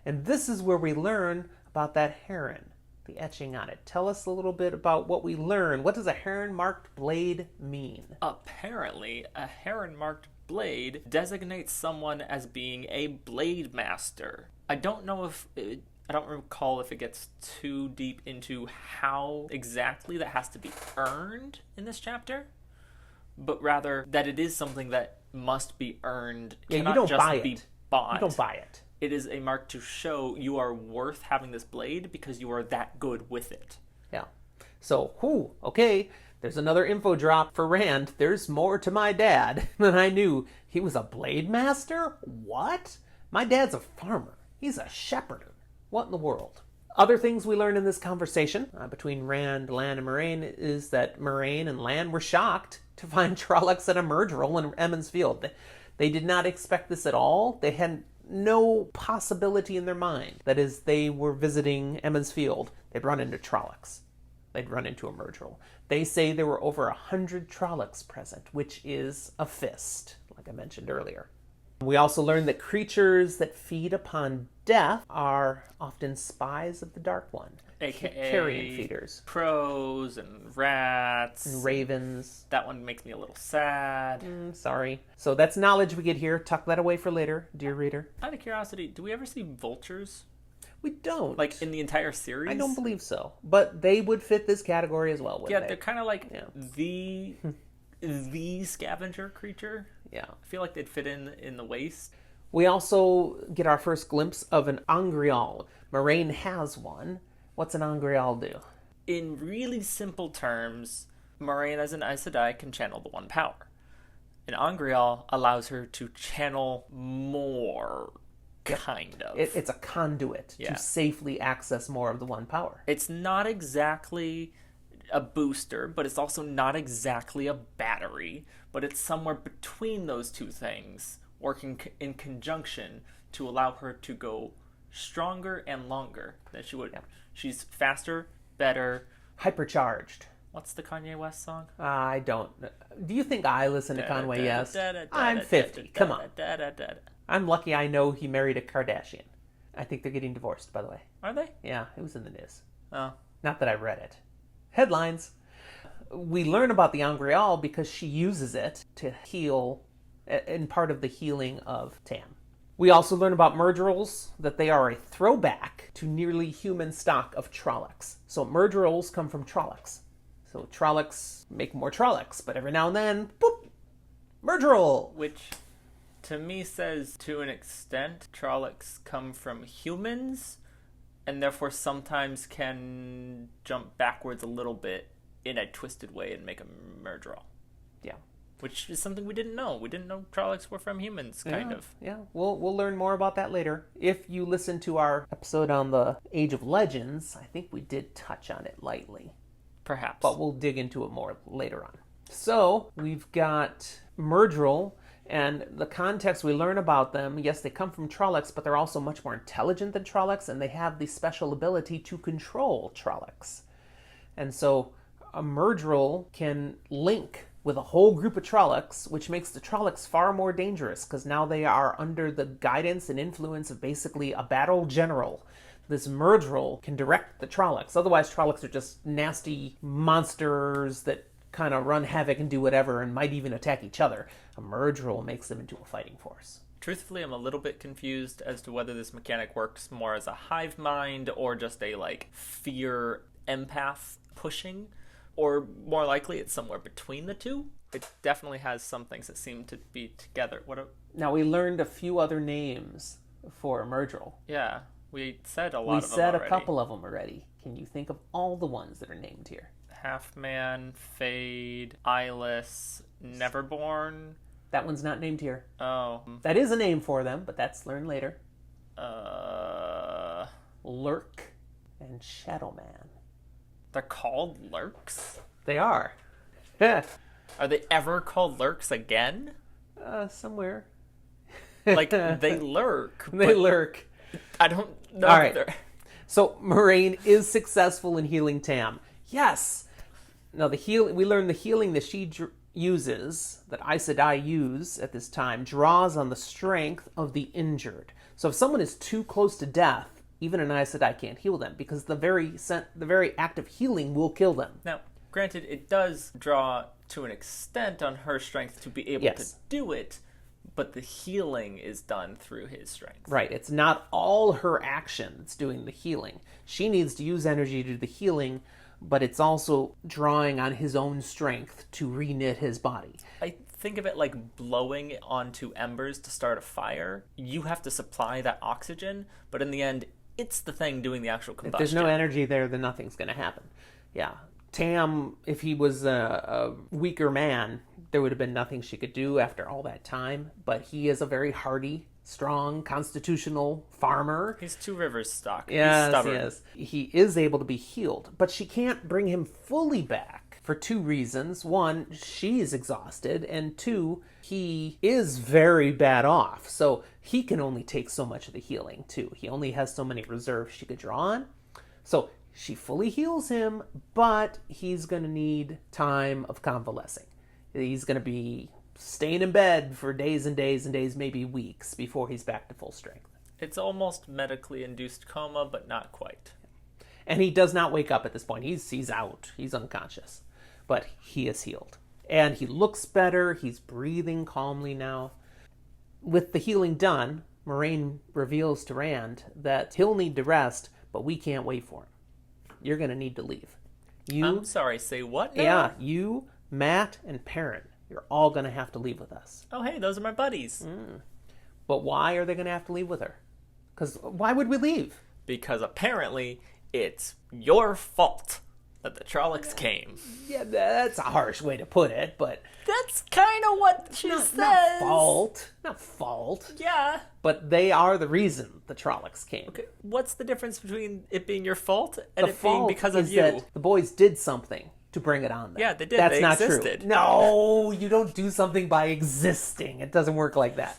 And this is where we learn about that heron, the etching on it. Tell us a little bit about what we learn. What does a heron-marked blade mean? Apparently, a heron-marked blade designates someone as being a blade master. I don't recall if it gets too deep into how exactly that has to be earned in this chapter, but rather that it is something that must be earned. Yeah, you don't buy it. Be bought. You don't buy it. It is a mark to show you are worth having this blade because you are that good with it. Yeah. So, okay, there's another info drop for Rand. There's more to my dad than I knew. He was a blade master? What? My dad's a farmer. He's a shepherder. What in the world? Other things we learned in this conversation between Rand, Lan, and Moraine is that Moraine and Lan were shocked to find Trollocs at a Myrddraal in Emond's Field. They did not expect this at all. They had no possibility in their mind that as they were visiting Emond's Field, they'd run into Trollocs. They'd run into a Myrddraal. They say there were over 100 Trollocs present, which is a fist, like I mentioned earlier. We also learned that creatures that feed upon death are often spies of the Dark One. AKA carrion feeders. Crows and rats. And ravens. That one makes me a little sad. Sorry. So that's knowledge we get here. Tuck that away for later, dear reader. Out of curiosity, do we ever see vultures? We don't. Like in the entire series? I don't believe so. But they would fit this category as well, wouldn't yeah, they? they're kind of like the scavenger creature. Yeah. I feel like they'd fit in the waste. We also get our first glimpse of an Angreal. Moraine has one. What's an Angreal do? In really simple terms, Moraine as an Aes Sedai can channel the one power. An Angreal allows her to channel more, kind of. It's a conduit to safely access more of the one power. It's not exactly a booster, but it's also not exactly a battery, but it's somewhere between those two things, working in conjunction to allow her to go stronger and longer than she would. Yeah. She's faster, better. Hypercharged. What's the Kanye West song? I don't. Do you think I listen to Kanye West? I'm 50. Come on. I'm lucky I know he married a Kardashian. I think they're getting divorced, by the way. Are they? Yeah, it was in the news. Oh. Not that I read it. Headlines. We learn about the Angreal because she uses it to heal, in part of the healing of Tam. We also learn about Myrddraals, that they are a throwback to nearly human stock of Trollocs. So Myrddraals come from Trollocs. So Trollocs make more Trollocs, but every now and then, boop, Myrddraal! Which, to me, says, to an extent, Trollocs come from humans, and therefore sometimes can jump backwards a little bit in a twisted way and make a Myrddraal. Yeah. Which is something we didn't know. We didn't know Trollocs were from humans, kind of. Yeah, we'll learn more about that later. If you listen to our episode on the Age of Legends, I think we did touch on it lightly. Perhaps. But we'll dig into it more later on. So, we've got Myrddraal, and the context we learn about them, yes, they come from Trollocs, but they're also much more intelligent than Trollocs, and they have the special ability to control Trollocs. And so, a Myrddraal can link with a whole group of Trollocs, which makes the Trollocs far more dangerous, because now they are under the guidance and influence of basically a battle general. This Myrddraal can direct the Trollocs. Otherwise, Trollocs are just nasty monsters that kind of run havoc and do whatever and might even attack each other. A Myrddraal makes them into a fighting force. Truthfully, I'm a little bit confused as to whether this mechanic works more as a hive mind or just a, fear empath pushing. Or more likely, it's somewhere between the two. It definitely has some things that seem to be together. Now, we learned a few other names for Myrddraal. Yeah, we said a lot of them already. We said a couple of them already. Can you think of all the ones that are named here? Half-Man, Fade, Eyeless, Neverborn. That one's not named here. Oh. That is a name for them, but that's learned later. Uh... Lurk and Shadow Man. They're called Lurks? They are. Yeah. Are they ever called Lurks again? Somewhere. Like, they lurk. They lurk. I don't know. All right. They're... So Moraine is successful in healing Tam. Yes. Now we learn the healing that she uses, that Aes Sedai use at this time, draws on the strength of the injured. So if someone is too close to death, even an Aes Sedai can't heal them, because the very act of healing will kill them. Now, granted, it does draw to an extent on her strength to be able to do it, but the healing is done through his strength. Right. It's not all her action that's doing the healing. She needs to use energy to do the healing, but it's also drawing on his own strength to reknit his body. I think of it like blowing onto embers to start a fire. You have to supply that oxygen, but in the end, it's the thing doing the actual combustion. If there's no energy there, then nothing's going to happen. Yeah. Tam, if he was a weaker man, there would have been nothing she could do after all that time. But he is a very hardy, strong, constitutional farmer. He's Two Rivers stock. Yes, He's stubborn. yes. He is able to be healed, but she can't bring him fully back for two reasons. One, she's exhausted, and two, he is very bad off. So he can only take so much of the healing, too. He only has so many reserves she could draw on. So she fully heals him, but he's going to need time of convalescing. He's going to be staying in bed for days and days and days, maybe weeks, before he's back to full strength. It's almost medically induced coma, but not quite. And he does not wake up at this point. He's out. He's unconscious. But he is healed. And he looks better. He's breathing calmly now. With the healing done, Moraine reveals to Rand that he'll need to rest, but we can't wait for him. You're going to need to leave. I'm sorry, say what now? Yeah, you, Mat, and Perrin. You're all going to have to leave with us. Oh, hey, those are my buddies. But why are they going to have to leave with her? Because why would we leave? Because apparently it's your fault that the Trollocs came. Yeah, that's a harsh way to put it, but That's kind of what she says. not fault. Not fault. Yeah. But they are the reason the Trollocs came. Okay, what's the difference between it being your fault and The it being fault because is of you? that the boys did something to bring it on them. Yeah, they did. That's They not existed. true. No, you don't do something by existing. It doesn't work like that.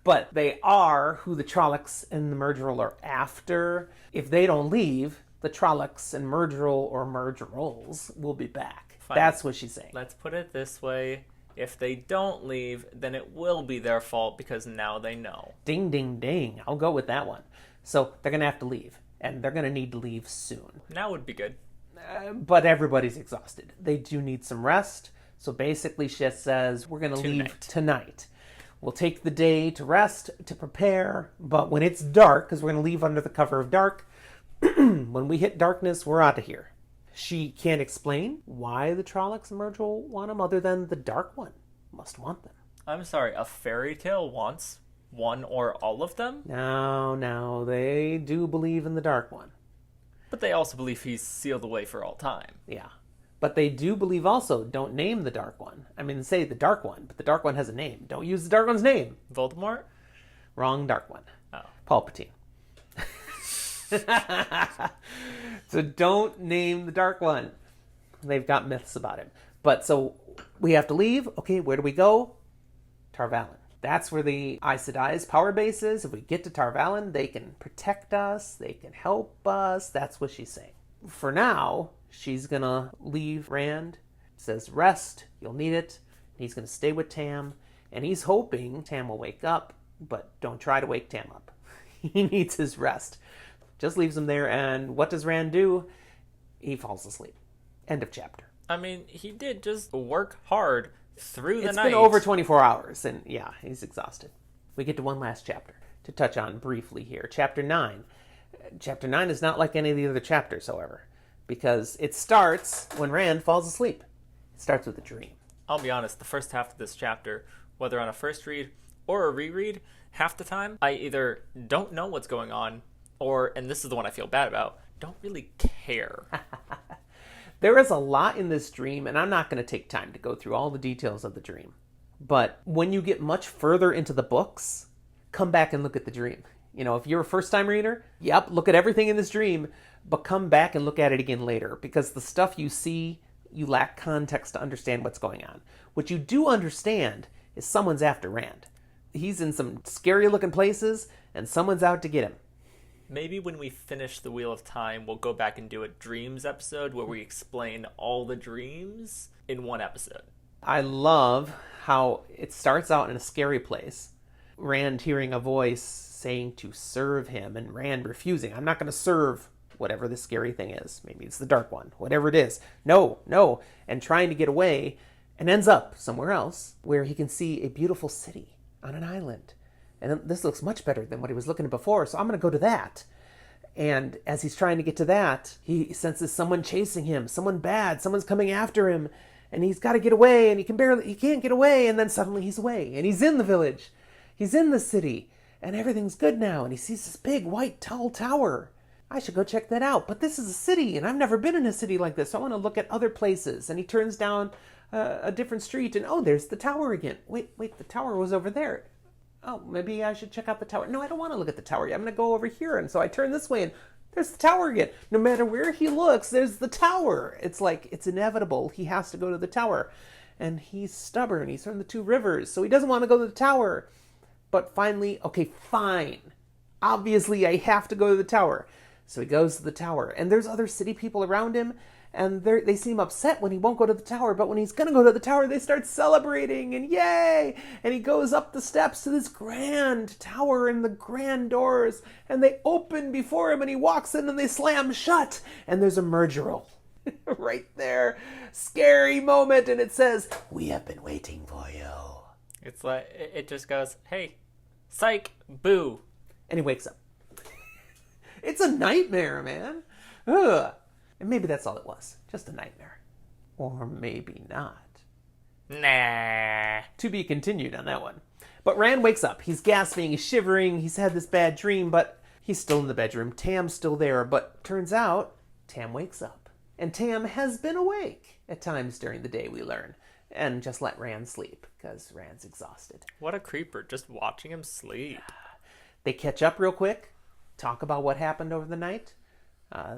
But they are who the Trollocs and the Myrddraal are after. If they don't leave, the Trollocs and Myrddraal or Myrddraals will be back. Fine. That's what she's saying. Let's put it this way. If they don't leave, then it will be their fault because now they know. Ding, ding, ding. I'll go with that one. So they're going to have to leave. And they're going to need to leave soon. Now would be good. But everybody's exhausted. They do need some rest. So basically, she says, we're going to leave tonight. We'll take the day to rest, to prepare. But when it's dark, because we're going to leave under the cover of dark, when we hit darkness, we're out of here. She can't explain why the Trollocs and Myrddraal want them, other than the Dark One must want them. I'm sorry, a fairy tale wants one or all of them? No, they do believe in the Dark One. But they also believe he's sealed away for all time. Yeah. But they do believe also, don't name the Dark One. I mean, say the Dark One, but the Dark One has a name. Don't use the Dark One's name. Voldemort? Wrong Dark One. Oh. Palpatine. So don't name the Dark One. They've got myths about him. But so we have to leave. Okay, where do we go? Tar Valon. That's where the Aes Sedai's power base is. If we get to Tar Valon, they can protect us. They can help us. That's what she's saying. For now, she's going to leave Rand. Says, rest. You'll need it. He's going to stay with Tam. And he's hoping Tam will wake up. But don't try to wake Tam up. He needs his rest. Just leaves him there. And what does Rand do? He falls asleep. End of chapter. I mean, he did just work hard through the night. It's been over 24 hours, and yeah, he's exhausted. We get to one last chapter to touch on briefly here. Chapter 9. Chapter 9 is not like any of the other chapters, however, because it starts when Rand falls asleep. It starts with a dream. I'll be honest, the first half of this chapter, whether on a first read or a reread, half the time, I either don't know what's going on, or, and this is the one I feel bad about, don't really care. There is a lot in this dream, and I'm not going to take time to go through all the details of the dream. But when you get much further into the books, come back and look at the dream. You know, if you're a first-time reader, yep, look at everything in this dream, but come back and look at it again later, because the stuff you see, you lack context to understand what's going on. What you do understand is someone's after Rand. He's in some scary-looking places, and someone's out to get him. Maybe when we finish the Wheel of Time, we'll go back and do a dreams episode where we explain all the dreams in one episode. I love how it starts out in a scary place. Rand hearing a voice saying to serve him, and Rand refusing. I'm not going to serve whatever the scary thing is. Maybe it's the Dark One, whatever it is. No. And trying to get away, and ends up somewhere else where he can see a beautiful city on an island. And this looks much better than what he was looking at before, so I'm going to go to that. And as he's trying to get to that, he senses someone chasing him, someone bad, someone's coming after him, and he's got to get away, and he can't get away, and then suddenly he's away, and he's in the village, he's in the city, and everything's good now, and he sees this big white tall tower. I should go check that out, but this is a city, and I've never been in a city like this, so I want to look at other places. And he turns down a different street, and oh, there's the tower again. Wait, the tower was over there. Oh, maybe I should check out the tower. No, I don't want to look at the tower yet. I'm going to go over here. And so I turn this way, and there's the tower again. No matter where he looks, there's the tower. It's like, it's inevitable. He has to go to the tower. And he's stubborn. He's from the Two Rivers, so he doesn't want to go to the tower. But finally, okay, fine. Obviously, I have to go to the tower. So he goes to the tower. And there's other city people around him. And they seem upset when he won't go to the tower. But when he's going to go to the tower, they start celebrating. And yay! And he goes up the steps to this grand tower and the grand doors. And they open before him. And he walks in and they slam shut. And there's a Murgeral right there. Scary moment. And it says, "We have been waiting for you." It's like, it just goes, hey, psych, boo. And he wakes up. It's a nightmare, man. Ugh. And maybe that's all it was. Just a nightmare. Or maybe not. Nah. To be continued on that one. But Rand wakes up. He's gasping, he's shivering, he's had this bad dream, but he's still in the bedroom. Tam's still there, but turns out Tam wakes up. And Tam has been awake at times during the day, we learn. And just let Rand sleep, because Rand's exhausted. What a creeper, just watching him sleep. They catch up real quick, talk about what happened over the night.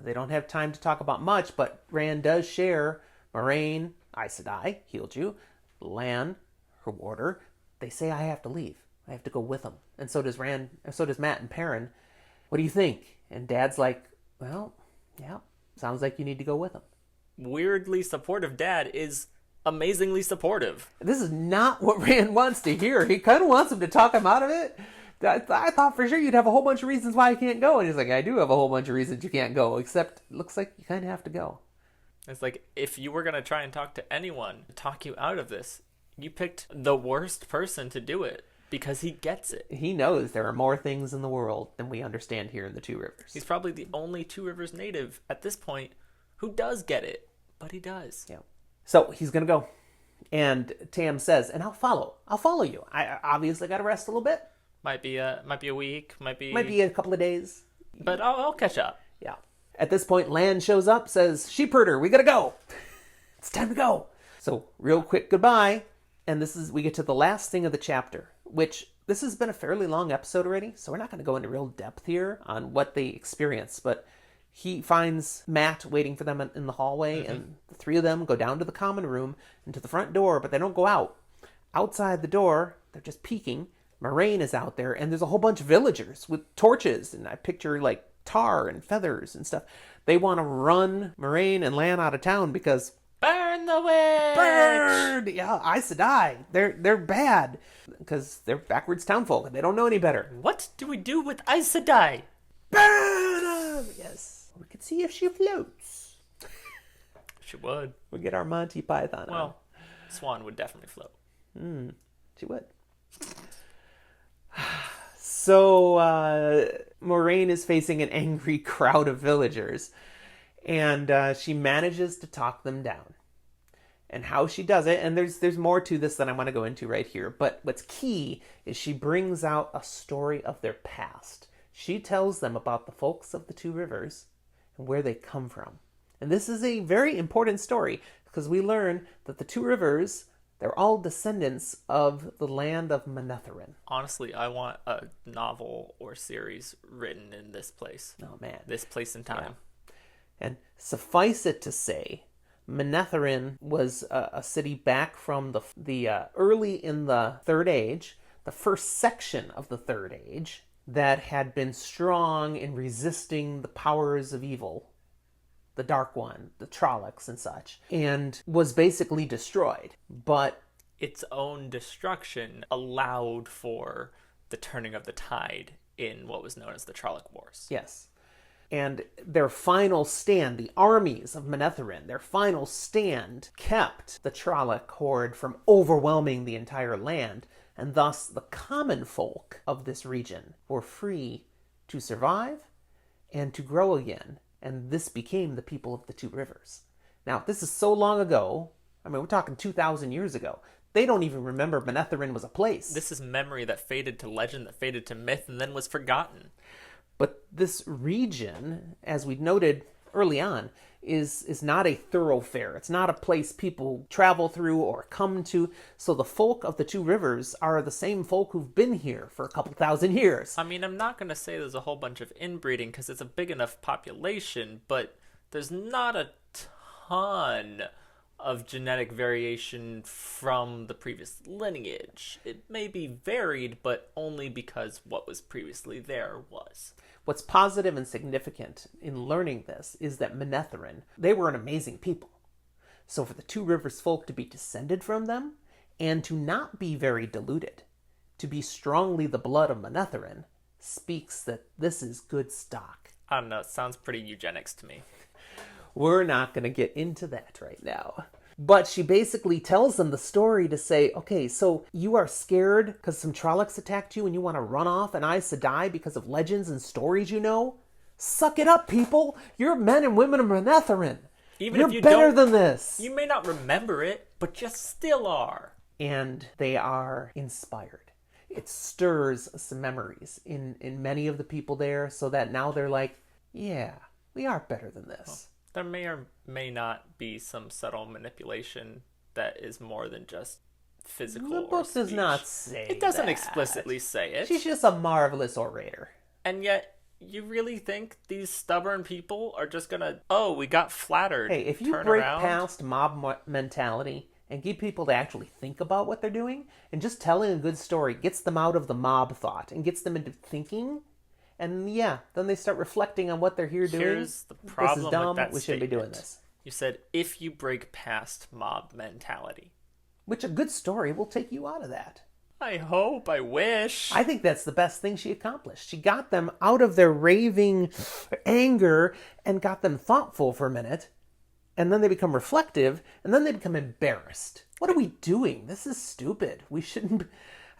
They don't have time to talk about much, but Rand does share Moiraine, Aes Sedai, healed you, Lan, her warder. They say I have to leave. I have to go with them. And so does Mat and Perrin. What do you think? And Dad's like, well, yeah, sounds like you need to go with them. Weirdly supportive dad is amazingly supportive. This is not what Rand wants to hear. He kind of wants him to talk him out of it. I thought for sure you'd have a whole bunch of reasons why you can't go. And he's like, I do have a whole bunch of reasons you can't go, except it looks like you kind of have to go. It's like, if you were going to try and talk to anyone, talk you out of this, you picked the worst person to do it, because he gets it. He knows there are more things in the world than we understand here in the Two Rivers. He's probably the only Two Rivers native at this point who does get it, but he does. Yeah. So he's going to go. And Tam says, and I'll follow you. I obviously got to rest a little bit. Might be a week, might be a couple of days. But I'll catch up. Yeah. At this point, Lan shows up, says, "Sheepherder, we gotta go. It's time to go." So real quick goodbye. And we get to the last thing of the chapter, which this has been a fairly long episode already, so we're not going to go into real depth here on what they experience. But he finds Mat waiting for them in the hallway, and the three of them go down to the common room and to the front door, but they don't go out. Outside the door, they're just peeking. Moiraine is out there, and there's a whole bunch of villagers with torches, and I picture like tar and feathers and stuff. They want to run Moiraine and Lan out of town because burn the witch! Burn! Yeah, Aes Sedai. They're bad because they're backwards townfolk and they don't know any better. What do we do with Aes Sedai? Burn them! Yes. We could see if she floats. She would. We'll get our Monty Python on. Well, Swan would definitely float. She would. So, Moiraine is facing an angry crowd of villagers, and she manages to talk them down. And how she does it, and there's more to this than I want to go into right here, but what's key is she brings out a story of their past. She tells them about the folks of the Two Rivers and where they come from. And this is a very important story because we learn that the two rivers, they're all descendants of the land of Manetheren. Honestly, I want a novel or series written in this place. Oh, man. This place and time. And suffice it to say, Manetheren was a city back from the early in the Third Age, the first section of the Third Age, that had been strong in resisting the powers of evil, the Dark One, the Trollocs and such, and was basically destroyed. But its own destruction allowed for the turning of the tide in what was known as the Trolloc Wars. yes. And their final stand, the armies of Manetheren, their final stand kept the Trolloc horde from overwhelming the entire land, and thus the common folk of this region were free to survive and to grow again, and this became the people of the two rivers. Now, this is so long ago, I mean, we're talking 2,000 years ago. They don't even remember Manetheren was a place. This is memory that faded to legend, that faded to myth, and then was forgotten. But this region, as we noted early on, is not a thoroughfare. It's not a place people travel through or come to. So the folk of the two rivers are the same folk who've been here for a couple thousand years. I mean, I'm not going to say there's a whole bunch of inbreeding because it's a big enough population, but there's not a ton of genetic variation from the previous lineage. It may be varied, but only because what was previously there was. What's positive and significant in learning this is that Manetheren, they were an amazing people. So for the Two Rivers folk to be descended from them, and to not be very diluted, to be strongly the blood of Manetheren, speaks that this is good stock. I don't know, it sounds pretty eugenics to me. We're not going to get into that right now. But she basically tells them the story to say, okay, so you are scared because some Trollocs attacked you and you want to run off and Aes Sedai because of legends and stories you know? Suck it up, people! You're men and women of Manetheren! Even You're if you better don't, than this! you may not remember it, but you still are. And they are inspired. It stirs some memories in many of the people there so that now they're like, yeah, we are better than this. There may or may not be some subtle manipulation that is more than just physical The or book does speech. not say It doesn't that. explicitly say it. She's just a marvelous orator. And yet, you really think these stubborn people are just gonna, oh, we got flattered, Hey, if you turn break around? past mob mentality and get people to actually think about what they're doing, and just telling a good story gets them out of the mob thought and gets them into thinking, and yeah, then they start reflecting on what they're here doing. Here's the problem This is dumb. with that We shouldn't be doing statement. this. You said, if you break past mob mentality. Which a good story will take you out of that. I hope, I wish. I think that's the best thing she accomplished. She got them out of their raving anger and got them thoughtful for a minute. And then they become reflective, and then they become embarrassed. What are we doing? This is stupid. We shouldn't...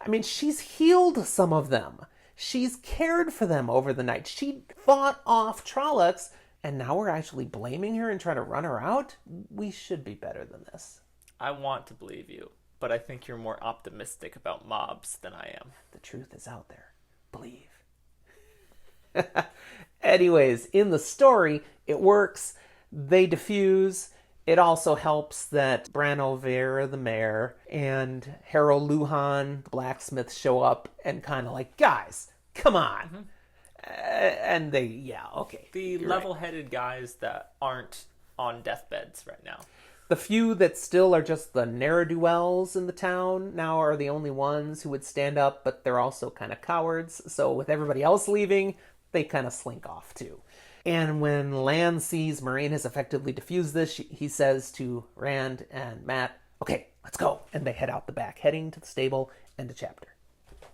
I mean, she's healed some of them. She's cared for them over the night. She fought off Trollocs, and now we're actually blaming her and trying to run her out? We should be better than this. I want to believe you, but I think you're more optimistic about mobs than I am. The truth is out there. Believe. Anyways, in the story, it works. They defuse. It also helps that Bran O'Vere, the mayor, and Harold Luhan, the blacksmith, show up and kind of like, guys, come on. And they, yeah, okay. The you're right. level-headed guys that aren't on deathbeds right now. The few that still are just the ne'er-do-wells in the town now are the only ones who would stand up, but they're also kind of cowards. So with everybody else leaving, they kind of slink off too. And when Lan sees Moiraine has effectively diffused this, he says to Rand and Matt, okay, let's go. And they head out the back, heading to the stable. End of chapter.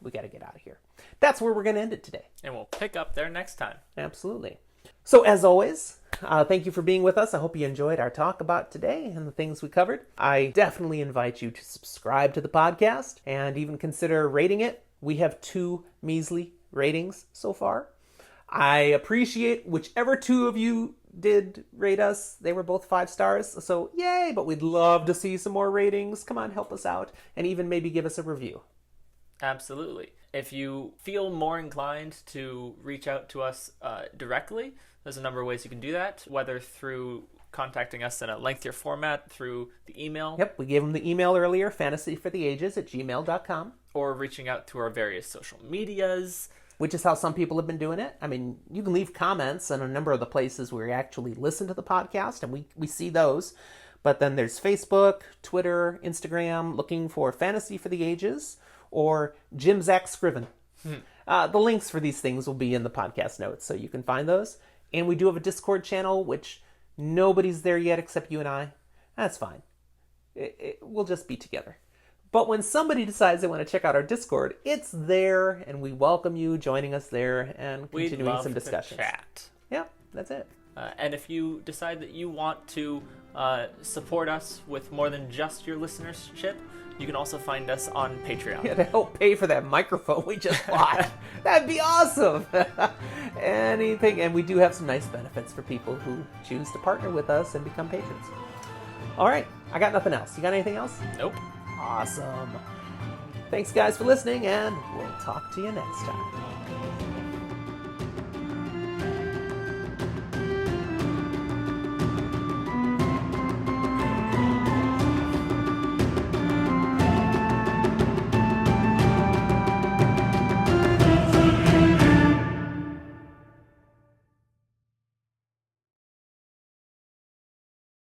We got to get out of here. That's where we're going to end it today. And we'll pick up there next time. Absolutely. So as always, thank you for being with us. I hope you enjoyed our talk about today and the things we covered. I definitely invite you to subscribe to the podcast and even consider rating it. We have 2 measly ratings so far. I appreciate whichever 2 of you did rate us. They were both 5 stars, so yay, but we'd love to see some more ratings. Come on, help us out, and even maybe give us a review. Absolutely. If you feel more inclined to reach out to us directly, there's a number of ways you can do that, whether through contacting us in a lengthier format through the email. Yep, we gave them the email earlier, fantasyfortheages@gmail.com. Or reaching out to our various social medias. Which is how some people have been doing it. I mean, you can leave comments on a number of the places where you actually listen to the podcast, and we see those. But then there's Facebook, Twitter, Instagram, looking for Fantasy for the Ages, or Jim Zach Scriven. The links for these things will be in the podcast notes, so you can find those. And we do have a Discord channel, which nobody's there yet except you and I. That's fine. We'll just be together. But when somebody decides they want to check out our Discord, it's there, and we welcome you joining us there and continuing some discussions. We'd love to chat. Yeah, that's it. And if you decide that you want to support us with more than just your listenership, you can also find us on Patreon. Yeah, to help pay for that microphone we just bought. That'd be awesome. Anything, and we do have some nice benefits for people who choose to partner with us and become patrons. All right, I got nothing else. You got anything else? Nope. Awesome. Thanks, guys, for listening, and we'll talk to you next time.